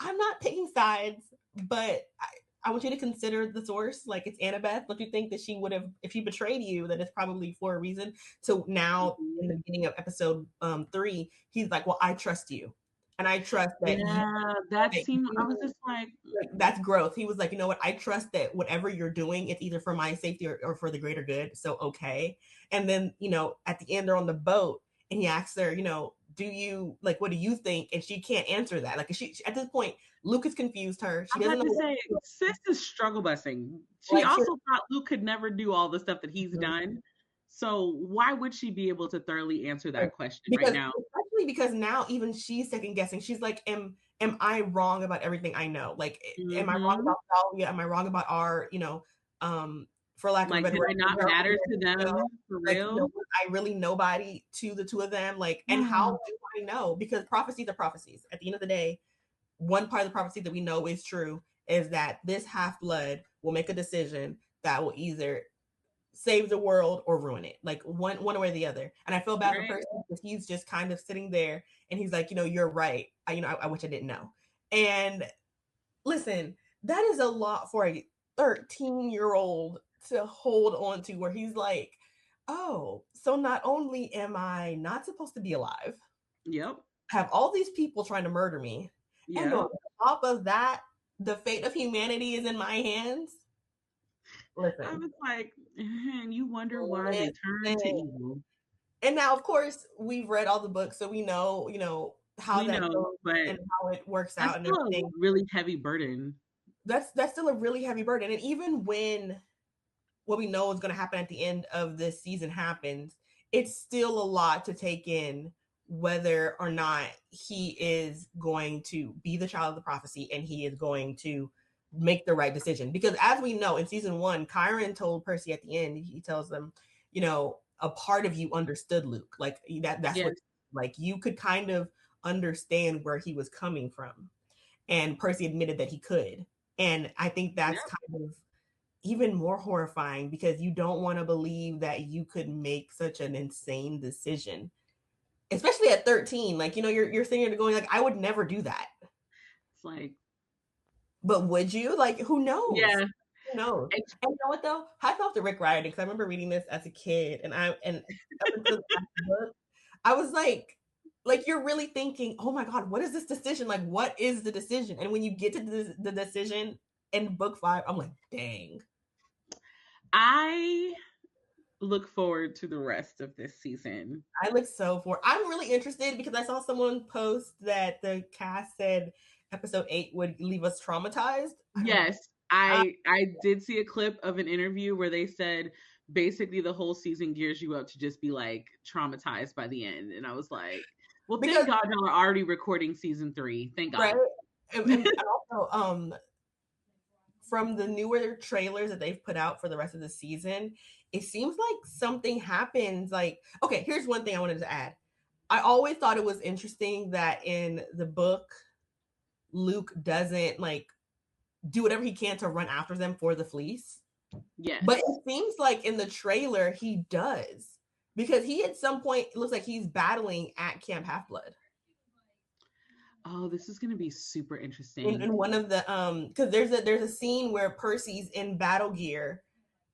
I'm not taking sides, but I want you to consider the source. Like it's Annabeth. Don't you think that she would have, if she betrayed you, that it's probably for a reason? So now in the beginning of episode 3, he's like, well, I trust you, and I trust that you Yeah, that that seemed, I was you just like, like that's growth. He was like, you know what? I trust that whatever you're doing, it's either for my safety or for the greater good. So okay. And then, at the end they're on the boat and he asks her, do you like what do you think? And she can't answer that. Like she at this point, Lucas confused her. She I'm doesn't about know to what say, sis is struggle busing. She like she also thought Luke could never do all the stuff that he's done. So why would she be able to thoroughly answer that question right because now? especially because now even she's second guessing. She's like, am I wrong about everything I know? Like, am I wrong Hmm. about Thalia? Am I wrong about our, for lack of a Like, better did word, I not matter to you know, them for like, real? was I really nobody to the two of them? Like, and how do I know? Because prophecies are prophecies. At the end of the day, one part of the prophecy that we know is true is that this half blood will make a decision that will either save the world or ruin it, like one way or the other. And I feel bad for Right? Percy because he's just kind of sitting there and he's like, you're right. I wish I didn't know. And listen, that is a lot for a 13-year-old to hold on to, where he's like, oh, so not only am I not supposed to be alive, Yep. have all these people trying to murder me, and on Yep. top of that, the fate of humanity is in my hands. I Listen, was like, and you wonder why they turn to listen. evil. And now, of course, we've read all the books, so we know, how We that know, goes but and how it works that's out and still a everything. really heavy burden. That's still a really heavy burden. And even when what we know is going to happen at the end of this season happens, it's still a lot to take in, whether or not he is going to be the child of the prophecy and he is going to make the right decision. Because as we know in season 1, Chiron told Percy at the end, he tells them, a part of you understood Luke. Like that's Yeah. what, like, you could kind of understand where he was coming from. And Percy admitted that he could. And I think that's Yep. kind of even more horrifying because you don't want to believe that you could make such an insane decision, especially at 13. Like, you're sitting there going like, I would never do that. It's like, But would you? Like, who knows? yeah. Who knows? It's, And you know what though? Hats off to Rick Riordan, because I remember reading this as a kid, and up until the book, I was like, like you're really thinking, oh my God, what is this decision? Like, what is the decision? And when you get to the decision in book 5, I'm like, dang. I look forward to the rest of this season. I'm really interested because I saw someone post that the cast said episode 8 would leave us traumatized. Yes, I did see a clip of an interview where they said basically the whole season gears you up to just be like traumatized by the end. And I was like, well, because, thank God y'all are already recording season 3. Thank God. right? And also, from the newer trailers that they've put out for the rest of the season, it seems like something happens. Like, okay, here's one thing I wanted to add. I always thought it was interesting that in the book, Luke doesn't like do whatever he can to run after them for the fleece. Yes. But it seems like in the trailer he does, because he at some point, it looks like he's battling at Camp Half-Blood. Oh, this is going to be super interesting. In one of the because there's a scene where Percy's in battle gear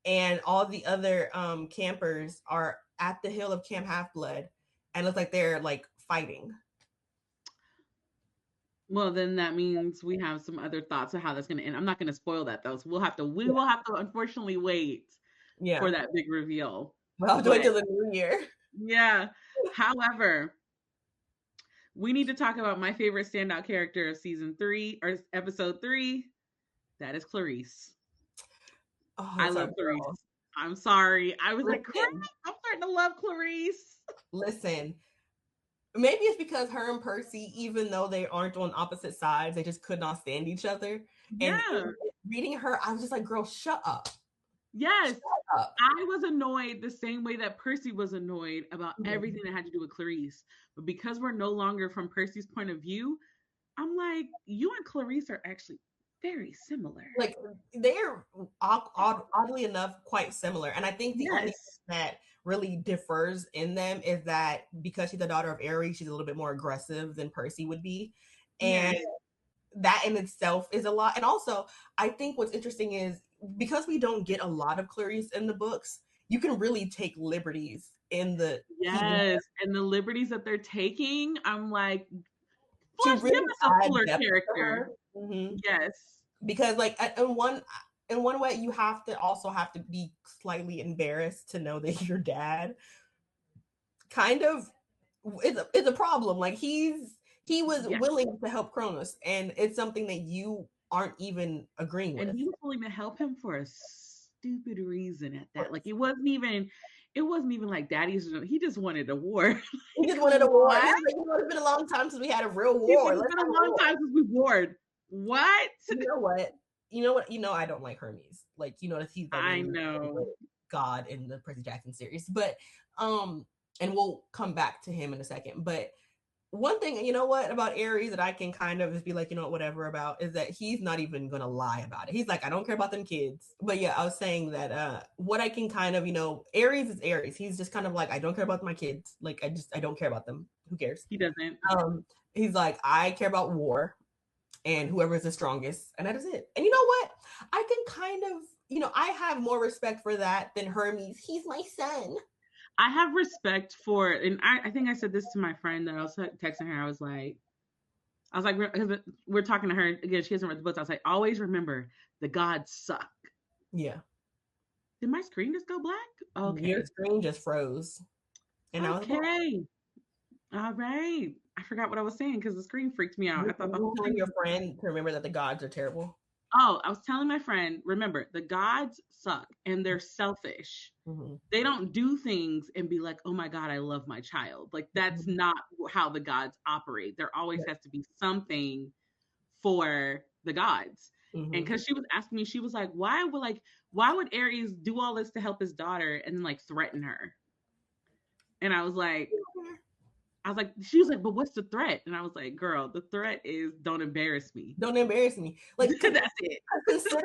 and all the other campers are at the hill of Camp Half-Blood, and it looks like they're like fighting. Well, then that means we have some other thoughts of how that's going to end. I'm not going to spoil that though. So we will have to unfortunately wait for that big reveal. Well, I'll do it till the new year. Yeah. However, we need to talk about my favorite standout character of season 3 or episode 3. That is Clarice. Oh, I love Clarice. I'm sorry. I was like, crap, I'm starting to love Clarice. Listen, maybe it's because her and Percy, even though they aren't on opposite sides, they just could not stand each other. Yeah. And reading her, I was just like, girl, shut up. Yes. Shut up. I was annoyed the same way that Percy was annoyed about everything that had to do with Clarice. But because we're no longer from Percy's point of view, I'm like, you and Clarice are actually very similar. Like, they're oddly enough quite similar. And I think the only thing that really differs in them is that because she's the daughter of Ares, she's a little bit more aggressive than Percy would be. And that in itself is a lot. And also, I think what's interesting is because we don't get a lot of Clarice in the books, you can really take liberties in the and the liberties that they're taking, I'm like, give us a fuller character. Mm-hmm. Yes, because like in one way, you have to be slightly embarrassed to know that your dad kind of is a problem. Like he was willing to help Kronos, and it's something that you aren't even agreeing with. And he was willing to help him for a stupid reason at that. Like it wasn't even like daddy's. He just wanted a war. He just wanted a war. Like, it's been a long time since we had a real war. It's been a long time since we warred. What? You know I don't like Hermes. Like, that he's God in the Percy Jackson series. But and we'll come back to him in a second. But one thing, about Ares that I can kind of just be like, whatever about, is that he's not even gonna lie about it. He's like, I don't care about them kids. But yeah, I was saying that what I can kind of, Ares is Ares. He's just kind of like, I don't care about my kids. Like, I don't care about them. Who cares? He doesn't. He's like, I care about war and whoever's the strongest, and that is it. And you know what? I can kind of, I have more respect for that than Hermes. He's my son. I have respect for, and I think I said this to my friend that I was texting her. I was like, because we're talking to her again. She hasn't read the books. I was like, always remember the gods suck. Yeah. Did my screen just go black? Okay. Your screen just froze. And okay. All right. I forgot what I was saying because the screen freaked me out. I thought the whole thing. Your friend to remember that the gods are terrible. Oh, I was telling my friend, remember, the gods suck and they're selfish. Mm-hmm. They don't do things and be like, oh my God, I love my child. Like, that's not how the gods operate. There always has to be something for the gods. Mm-hmm. And because she was asking me, she was like, why would Ares do all this to help his daughter and then like threaten her? And I was like, she was like, but what's the threat? And I was like, girl, the threat is don't embarrass me. Don't embarrass me. Like, that's it. Consider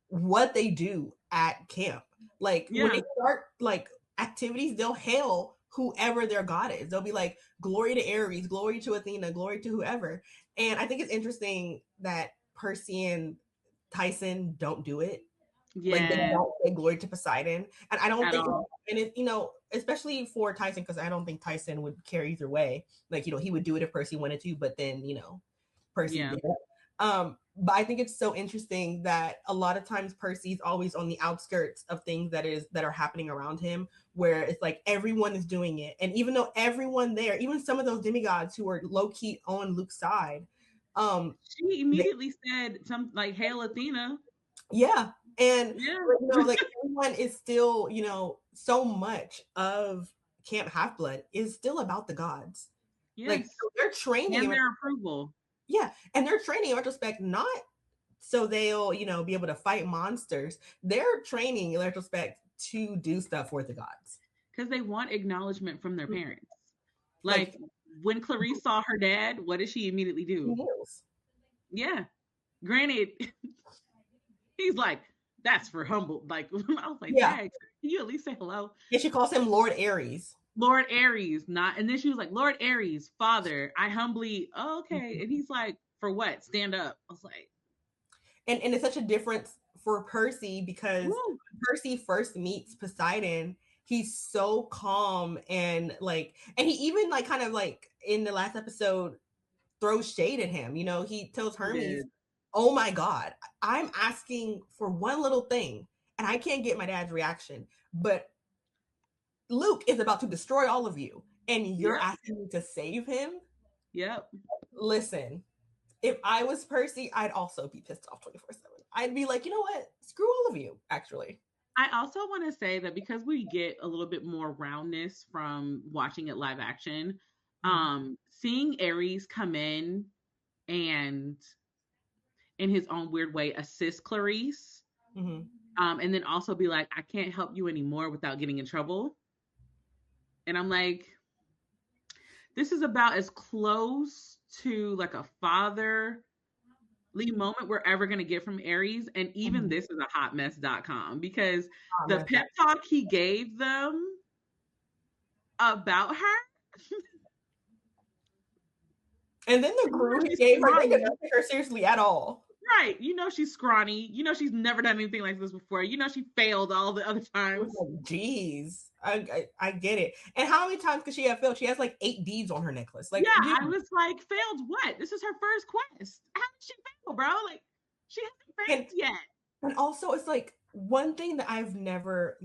what they do at camp. Like, when they start like activities, they'll hail whoever their god is. They'll be like, glory to Ares, glory to Athena, glory to whoever. And I think it's interesting that Percy and Tyson don't do it. Like they Yeah, don't say glory to Poseidon, and I don't at think, all. and it, especially for Tyson, because I don't think Tyson would care either way. Like he would do it if Percy wanted to, but then Percy Yeah. did it. But I think it's so interesting that a lot of times Percy's always on the outskirts of things that are happening around him, where it's like everyone is doing it, and even though everyone there, even some of those demigods who are low key on Luke's side, She they, immediately said something like, "Hail Athena." yeah, and Yeah. like everyone is still, so much of Camp Half Blood is still about the gods. Like Yes. so they're training, And their approval. yeah, and they're training in retrospect not so they'll be able to fight monsters. They're training in retrospect to do stuff for the gods Because they want acknowledgement from their parents. like Like when Clarice saw her dad, what did she immediately do? heals. Yeah. Granted, he's like, that's for humble. Like, I was like, Yeah, Dad, can you at least say hello? and she calls him Lord Ares. Lord Ares, not. And then she was like, Lord Ares, Father, I humbly, oh, okay. And he's like, for what? Stand up. I was like, And it's such a difference for Percy because woo. Percy first meets Poseidon, he's so calm and he even like kind of like in the last episode throws shade at him. He tells He Hermes, did. "Oh my God, I'm asking for one little thing and I can't get my dad's reaction, but Luke is about to destroy all of you and you're Yep. asking me to save him." Yep. Listen, if I was Percy, I'd also be pissed off 24/7. I'd be like, you know what? Screw all of you, actually. I also want to say that because we get a little bit more roundness from watching it live action, Mhm. seeing Ares come and in his own weird way assist Clarice, Mhm. and then also be like, I can't help you anymore without getting in trouble. And I'm like, this is about as close to like a fatherly moment we're ever going to get from Ares. And even Mhm. this is a hotmess.com because Oh, the man, pep talk he gave them about her. and then the You crew know he she's gave her, they did scrawny. not take her seriously at all. Right. You know she's scrawny. You know she's never done anything like this before. You know she failed all the other It was times. like, geez, I get it. And how many times could she have failed? She has like 8 beads on her necklace. Like, Yeah, dude, I was like, failed what? This is her first quest. How did she fail, bro? Like, she hasn't and failed yet. and also it's like one thing that I've never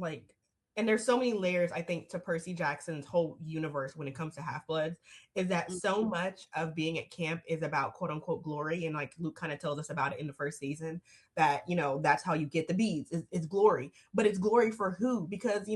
and there's so many layers I think to Percy Jackson's whole universe when it comes to Half-Bloods is that so Mhm. much of being at camp is about quote unquote glory, and like Luke kind of tells us about it in the first season that that's how you get the beads is glory, but it's glory for who? Because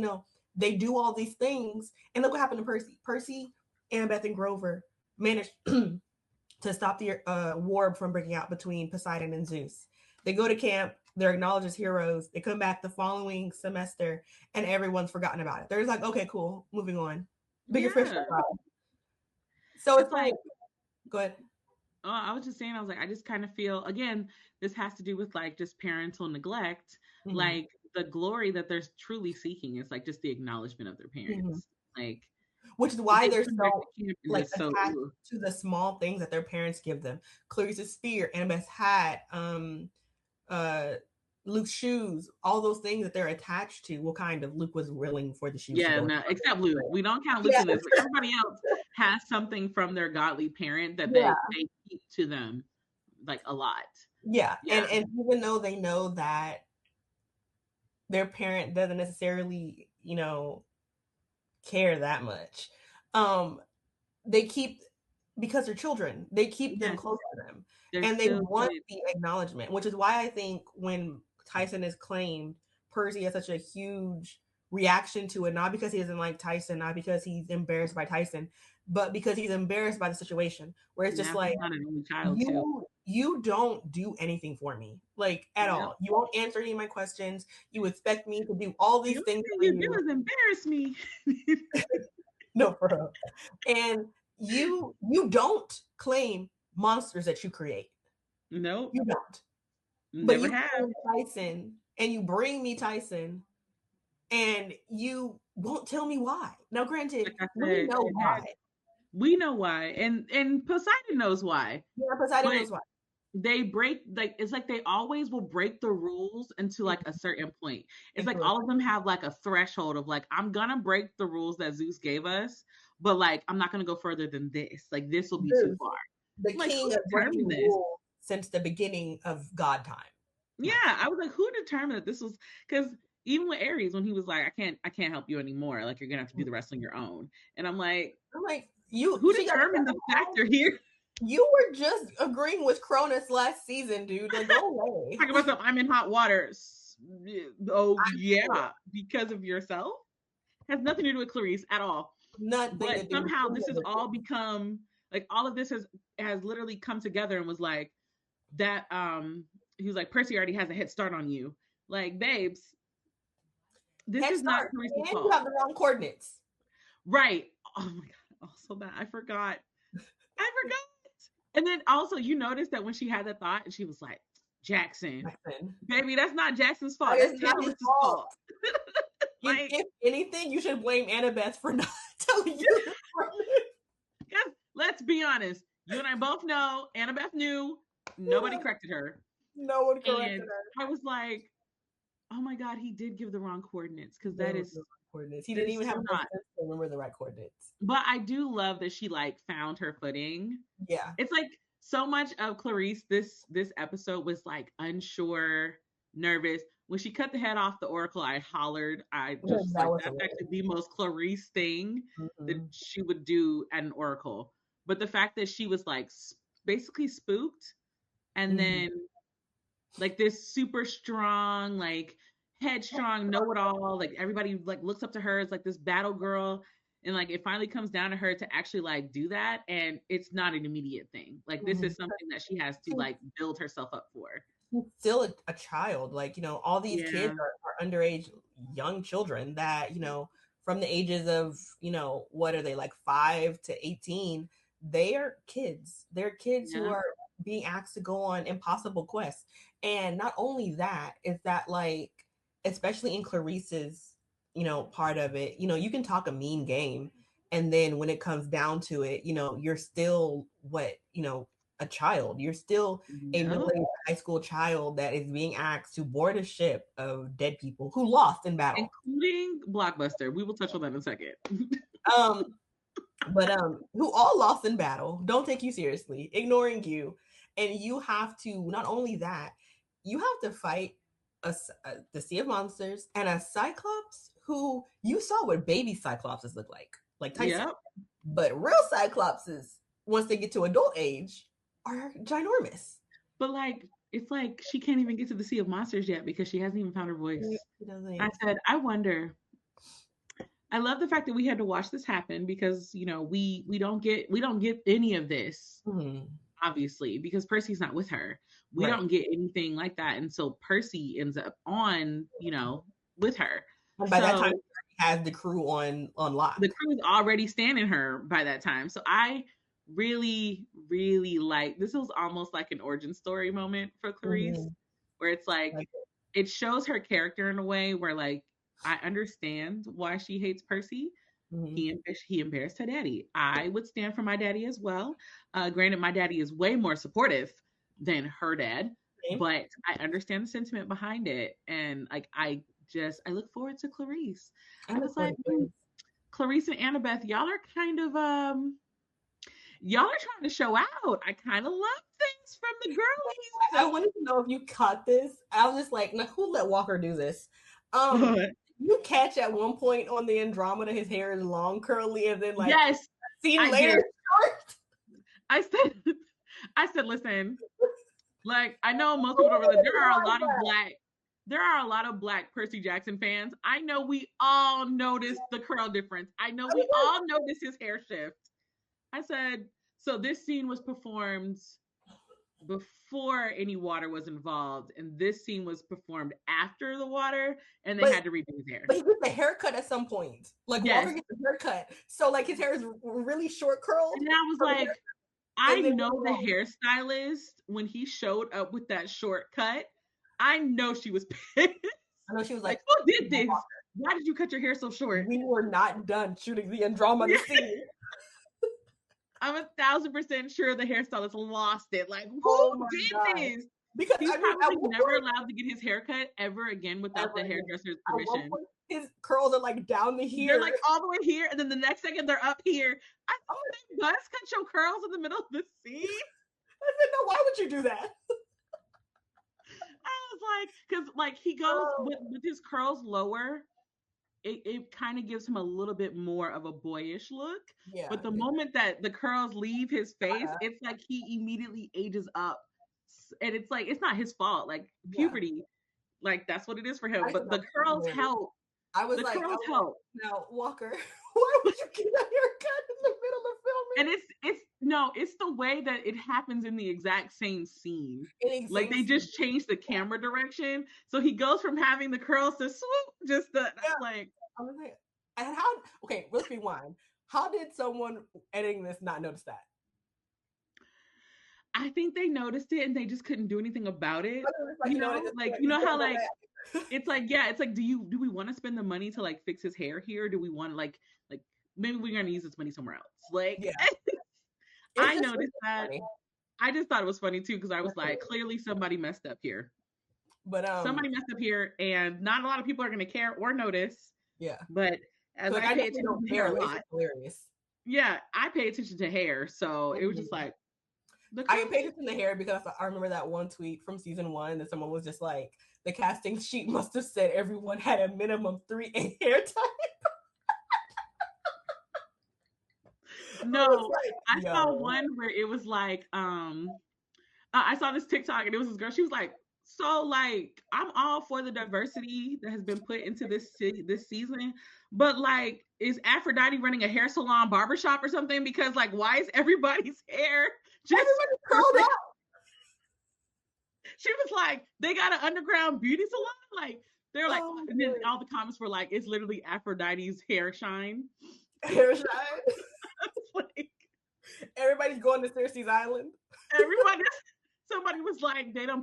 they do all these things, and look what happened to Percy, Annabeth, and Grover managed to stop the war from breaking out between Poseidon and Zeus. They go to camp, they're acknowledged as heroes. They come back the following semester, and everyone's forgotten about it. They're just like, okay, cool, moving on. Bigger fish to Yeah. fry. So It's it's like, like, go ahead. I was just saying, I was like, I just kind of feel, again, this has to do with like just parental neglect. Mm-hmm. Like, the glory that they're truly seeking is like just the acknowledgement of their Mm-hmm. parents. Like, Which is and why they they're come back so to camp and it's so, attached ugh. to the small things that their parents give them. Clarice's spear, Annabeth's hat, uh Luke's shoes, all those things that they're attached to. Well, kind of. Luke was willing for the shoes to Yeah, go. no, except Luke. We don't count Luke Yeah, in this, but everybody else has something from their godly parent that yeah, they keep to them like a lot. yeah. Yeah. And even though they know that their parent doesn't necessarily, care that much, um, they keep because they're children. They keep them Yes. close to them, They're and they still want the acknowledgement, which is why I think when Tyson is claimed, Percy has such a huge reaction to it. Not because he doesn't like Tyson, not because he's embarrassed by Tyson, but because he's embarrassed by the situation. Where it's just now like he's not an only child too. you don't do anything for me, like at Yep. all. You won't answer any of my questions. You expect me to do all The these only things thing for you do you. is embarrass me. No, for real. And you don't claim monsters that you create. Nope. You don't. But Never you have. claim Tyson and you bring me Tyson and you won't tell me why. Now, granted, Like I we said, know it why. had we know why. And Poseidon knows why. Yeah, Poseidon But knows why. they break, like, it's like they always will break the rules into like a certain point. It's like all of them have like a threshold of like, I'm gonna break the rules that Zeus gave us, but like I'm not gonna go further than this. Like this will be too far. The Like king who of breaking determined this? rules since the beginning of God time. Yeah, I was like, who determined that this was, because even with Aries, when he was like, I can't help you anymore. Like you're gonna have to do the rest on your own. And I'm like, who determined the factor here? You were just agreeing with Cronus last season, dude. Like, go away. Talking about myself, I'm in hot water. Oh yeah, because of yourself. Has nothing to do with Clarice at all. Nothing but to do somehow with this has all become like, all of this has literally come together and was like that. He was like, Percy already has a head start on you. Like, babes, this head is start, not Clarice's and fault. you have the wrong coordinates. Right. Oh my god. Oh, so bad. I forgot. And then also, you noticed that when she had that thought, and she was like, Jackson. Baby, that's not Jackson's fault. That's Taylor's fault. Like, if anything, you should blame Annabeth for not telling you. Because let's be honest, you and I both know Annabeth knew. Nobody corrected her. No one corrected her. I was like, oh my god, he did give the wrong coordinates, because that is coordinates. He didn't even have enough sense to remember the right coordinates. But I do love that she like found her footing. Yeah, it's like so much of Clarice this episode was like unsure, nervous. When she cut the head off the Oracle, I hollered. I just like, that's actually the most Clarice thing that she would do at an Oracle. But the fact that she was like basically spooked, and then like this super strong, like headstrong, know-it-all, like everybody like looks up to her as like this battle girl, and like it finally comes down to her to actually like do that, and it's not an immediate thing. Like this is something that she has to like build herself up for. She's still a child. Like, you know, all these kids are underage young children that, you know, from the ages of, you know, what are they, like 5 to 18? They are kids. They're kids who are being asked to go on impossible quests. And not only that, is that like, especially in Clarice's, you know, part of it, you know, you can talk a mean game, and then when it comes down to it, you know, you're still a child. You're still a middle-aged high school child that is being asked to board a ship of dead people who lost in battle, including Blockbuster. We will touch on that in a second. But who all lost in battle, don't take you seriously, ignoring you, and you have to, not only that, you have to fight the Sea of Monsters and a Cyclops who, you saw what baby Cyclopses look like Tyson. But real Cyclopses, once they get to adult age, are ginormous. But like, it's like she can't even get to the Sea of Monsters yet because she hasn't even found her voice. I said, I wonder. I love the fact that we had to watch this happen, because you know we don't get any of this, obviously, because Percy's not with her. We don't get anything like that, and so Percy ends up on, you know, with her. And by that time, he has the crew on lock. The crew's already standing her by that time. So I really, really like, this was almost like an origin story moment for Clarice, where it's like it shows her character in a way where like I understand why she hates Percy. He embarrassed her daddy. I would stand for my daddy as well. Granted, my daddy is way more supportive than her dad, but I understand the sentiment behind it, and like I look forward to Clarice. I was like, Clarice and Annabeth, y'all are kind of y'all are trying to show out. I kind of love things from the girlies. I wanted to know if you caught this. I was just like, now who let Walker do this? You catch at one point on the Andromeda, his hair is long, curly, and then like seen later short. I said, listen, like I know most people don't realize there are a lot of black Percy Jackson fans. I know we all noticed the curl difference. I know we all noticed his hair shift. I said, so this scene was performed before any water was involved, and this scene was performed after the water, and they had to redo his hair. But he gets a haircut at some point. Like Walker gets a haircut, so like his hair is really short curled. And I was like, I know the hairstylist, when he showed up with that short cut, I know she was pissed. I know she was like, who did this? Why did you cut your hair so short? We were not done shooting the Andromeda scene. I'm 1,000% sure the hairstylist lost it. Like, Oh who my did God. this? Because He's I mean, at probably one never point, allowed to get his hair cut ever again without the ever again. hairdresser's At one permission. point, his curls are like down to They're here. like all the way here, and then the next second they're up here. I Oh, think buzz cut your curls in the middle of the scene. I said, no, why would you do that? I was like, because like he goes with his curls lower, it kind of gives him a little bit more of a boyish look. Yeah. But the moment that the curls leave his face, it's like he immediately ages up. And it's like, it's not his fault. Like puberty, like that's what it is for him. But the curls help. I was like, now Walker, why would you get a haircut in the middle of filming? And it's the way that it happens in the exact same scene. Like they just changed the camera direction, so he goes from having the curls to swoop. Just the like. I was like, and how? Okay, let's rewind. How did someone editing this not notice that? I think they noticed it and they just couldn't do anything about it. Like, you know how like it's like, yeah, it's like, do we want to spend the money to like fix his hair here? Or do we want like maybe we're gonna use this money somewhere else? Like, yeah. I noticed that. Funny. I just thought it was funny too because I was like, clearly somebody messed up here. But somebody messed up here, and not a lot of people are gonna care or notice. Yeah. But as I pay attention to hair a lot, hilarious. Yeah, I pay attention to hair, so it was just like. I paid attention to hair because I remember that one tweet from season 1 that someone was just like, the casting sheet must have said everyone had a minimum 3A hair type. No, I saw one where it was like, I saw this TikTok and it was this girl. She was like, so like, I'm all for the diversity that has been put into this season, but like, is Aphrodite running a hair salon barbershop or something? Because like, why is everybody's hair just curled up? She was like, they got an underground beauty salon. Like, they're like, and then all the comments were like, it's literally Aphrodite's hair shine. Hair shine? Like, everybody's going to Cersei's Island. Somebody was like, they done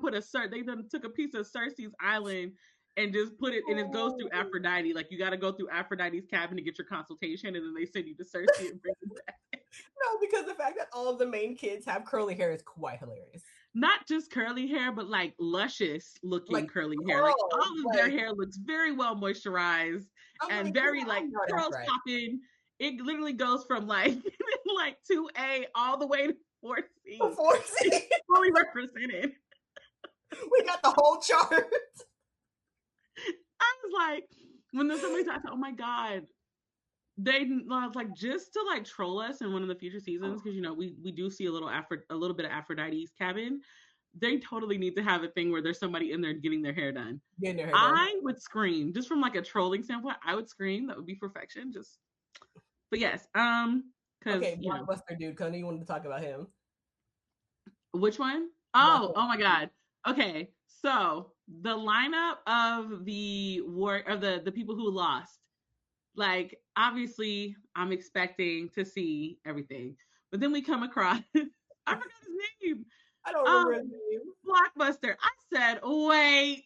took a piece of Cersei's Island and just put it, and it goes through Aphrodite. Like, you got to go through Aphrodite's cabin to get your consultation, and then they send you to Cersei and bring it back. No, because the fact that all of the main kids have curly hair is quite hilarious. Not just curly hair, but like luscious looking curly hair. Like all of their hair looks very well moisturized and very like curls popping. It literally goes from like 2A all the way to 4C. 4C. Fully represented. We got the whole chart. I was like, when there's somebody said, oh my God, they like just to like troll us in one of the future seasons, because we do see a little bit of Aphrodite's cabin. They totally need to have a thing where there's somebody in there getting their hair done. I would scream just from like a trolling standpoint. I would scream. That would be perfection. But yes, okay, Blockbuster dude, Connie, you wanted to talk about him. Which one? Oh my God. Okay, so the lineup of the people who lost. Like, obviously, I'm expecting to see everything, but then we come across. I forgot his name. I don't remember his name. Blockbuster. I said, wait.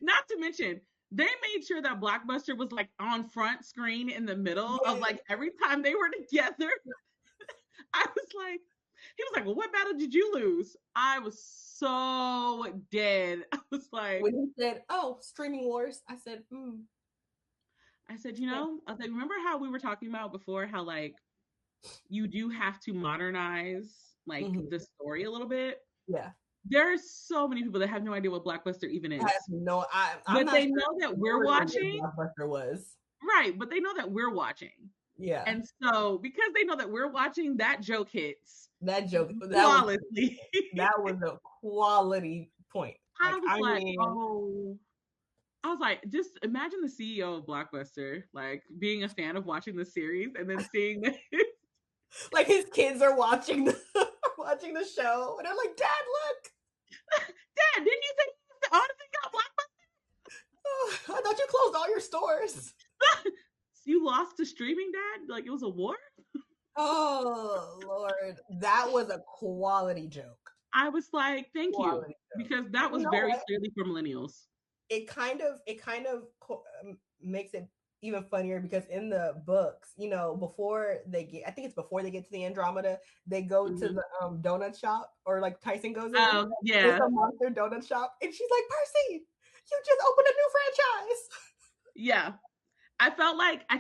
Not to mention, they made sure that Blockbuster was like on front screen in the middle of like every time they were together. I was like, he was like, well, what battle did you lose? I was so dead. I was like, when he said, oh, streaming wars, I said, I said, remember how we were talking about before, how like you do have to modernize like the story a little bit? Yeah. There are so many people that have no idea what Blockbuster even is. But they know that we're watching. Blockbuster was. Right, but they know that we're watching. Yeah. And so because they know that we're watching, that joke hits. Flawlessly. That was a quality point. I was like, just imagine the CEO of Blockbuster, like being a fan of watching the series and then seeing that like his kids are watching the show and they're like, Dad, look. Dad, didn't you say the only thing got Blockbuster? Oh, I thought you closed all your stores. You lost to streaming, Dad? Like it was a war? Oh Lord. That was a quality joke. I was like, thank you. Because that was very clearly for millennials. It kind of makes it even funnier because in the books, you know, before they get, I think it's before they get to the Andromeda, they go to Mhm. the donut shop, or like Tyson goes in. Oh, It's yeah. a monster donut shop, and she's like, Percy, you just opened a new franchise. Yeah. I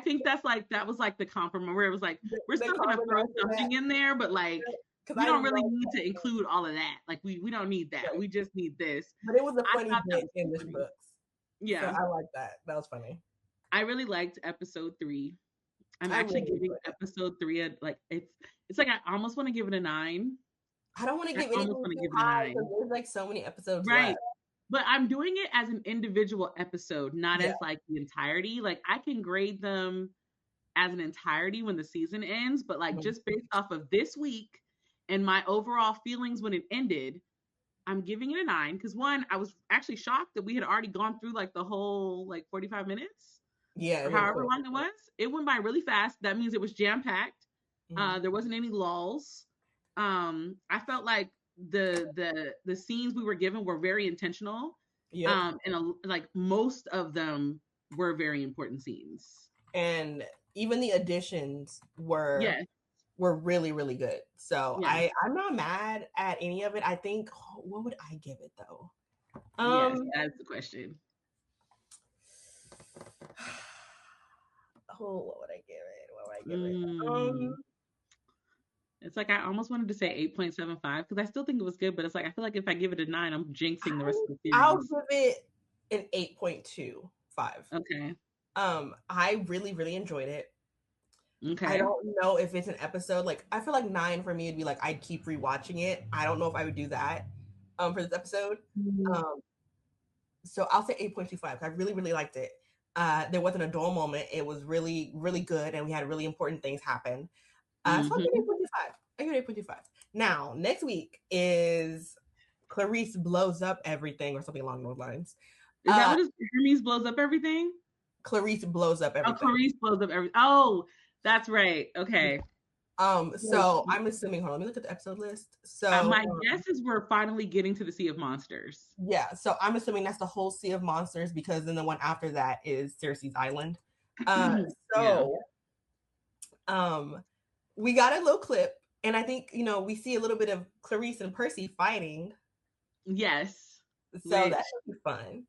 think that was like the compromise where it was like, we're The still gonna throw combination of that, something in there, but like because we I don't really love need to that. include all of that. Like we don't need that. Right. We just need this. But it was a I funny thought that bit was in this funny. books. So Yeah. I like that. That was funny. I really liked episode 3. I'm I actually really giving enjoyed it. episode 3 a like it's like I almost want to give it a 9. I don't want to I give almost anything want to too give it a high because 9. there's like so many episodes Right. left. But I'm doing it as an individual episode, not Yeah. as like the entirety. Like I can grade them as an entirety when the season ends, but like just based off of this week and my overall feelings when it ended, I'm giving it a 9 because one, I was actually shocked that we had already gone through like the whole like 45 minutes Yeah, or it went however quick. long it was. It went by really fast. That means it was jam packed. There wasn't any lulls. I felt like the scenes we were given were very intentional. Yep. Like most of them were very important scenes. And even the additions were Yes. really, really good. So Yes. I'm not mad at any of it. I think, what would I give it though? Yes, that's the question. What would I give it? What would I give it? It's like I almost wanted to say 8.75 because I still think it was good, but it's like I feel like if I give it a 9, I'm jinxing the rest of the I'll series. give it an 8.25. Okay. I really, really enjoyed it. Okay. I don't know if it's an episode, like I feel like 9 for me would be like I'd keep rewatching it. I don't know if I would do that for this episode. So I'll say 8.25. I really, really liked it. There wasn't a dull moment. It was really, really good, and we had really important things happen. So I'll give it 8.25. I give it 8.25. Now, next week is Clarice blows up everything or something along those lines. Is that what it is? Hermes blows up everything? Clarice blows up everything. Oh, Clarice blows up everything. Oh, that's right. Okay. So I'm assuming, hold on, let me look at the episode list. So my guess is we're finally getting to the Sea of Monsters. Yeah, so I'm assuming that's the whole Sea of Monsters because then the one after that is Cersei's Island. We got a little clip, and I think we see a little bit of Clarice and Percy fighting. Yes, so that should be fun.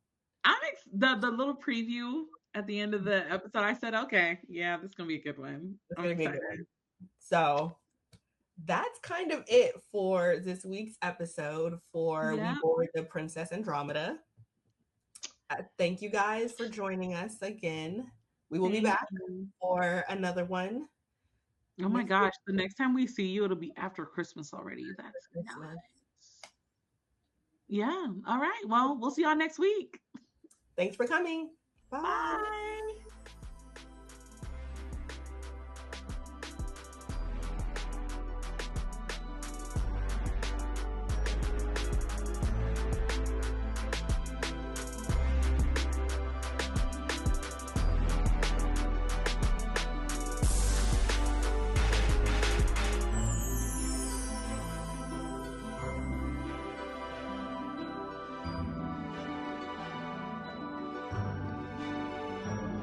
The little preview at the end of the episode. I said, okay, yeah, this is gonna be a good one. I'm excited. So that's kind of it for this week's episode for We Board the Princess Andromeda. Thank you guys for joining us again. We will be back for another one. Oh my gosh, the next time we see you, it'll be after Christmas already. That's nice. Yeah. All right. Well, we'll see y'all next week. Thanks for coming. Bye. Bye.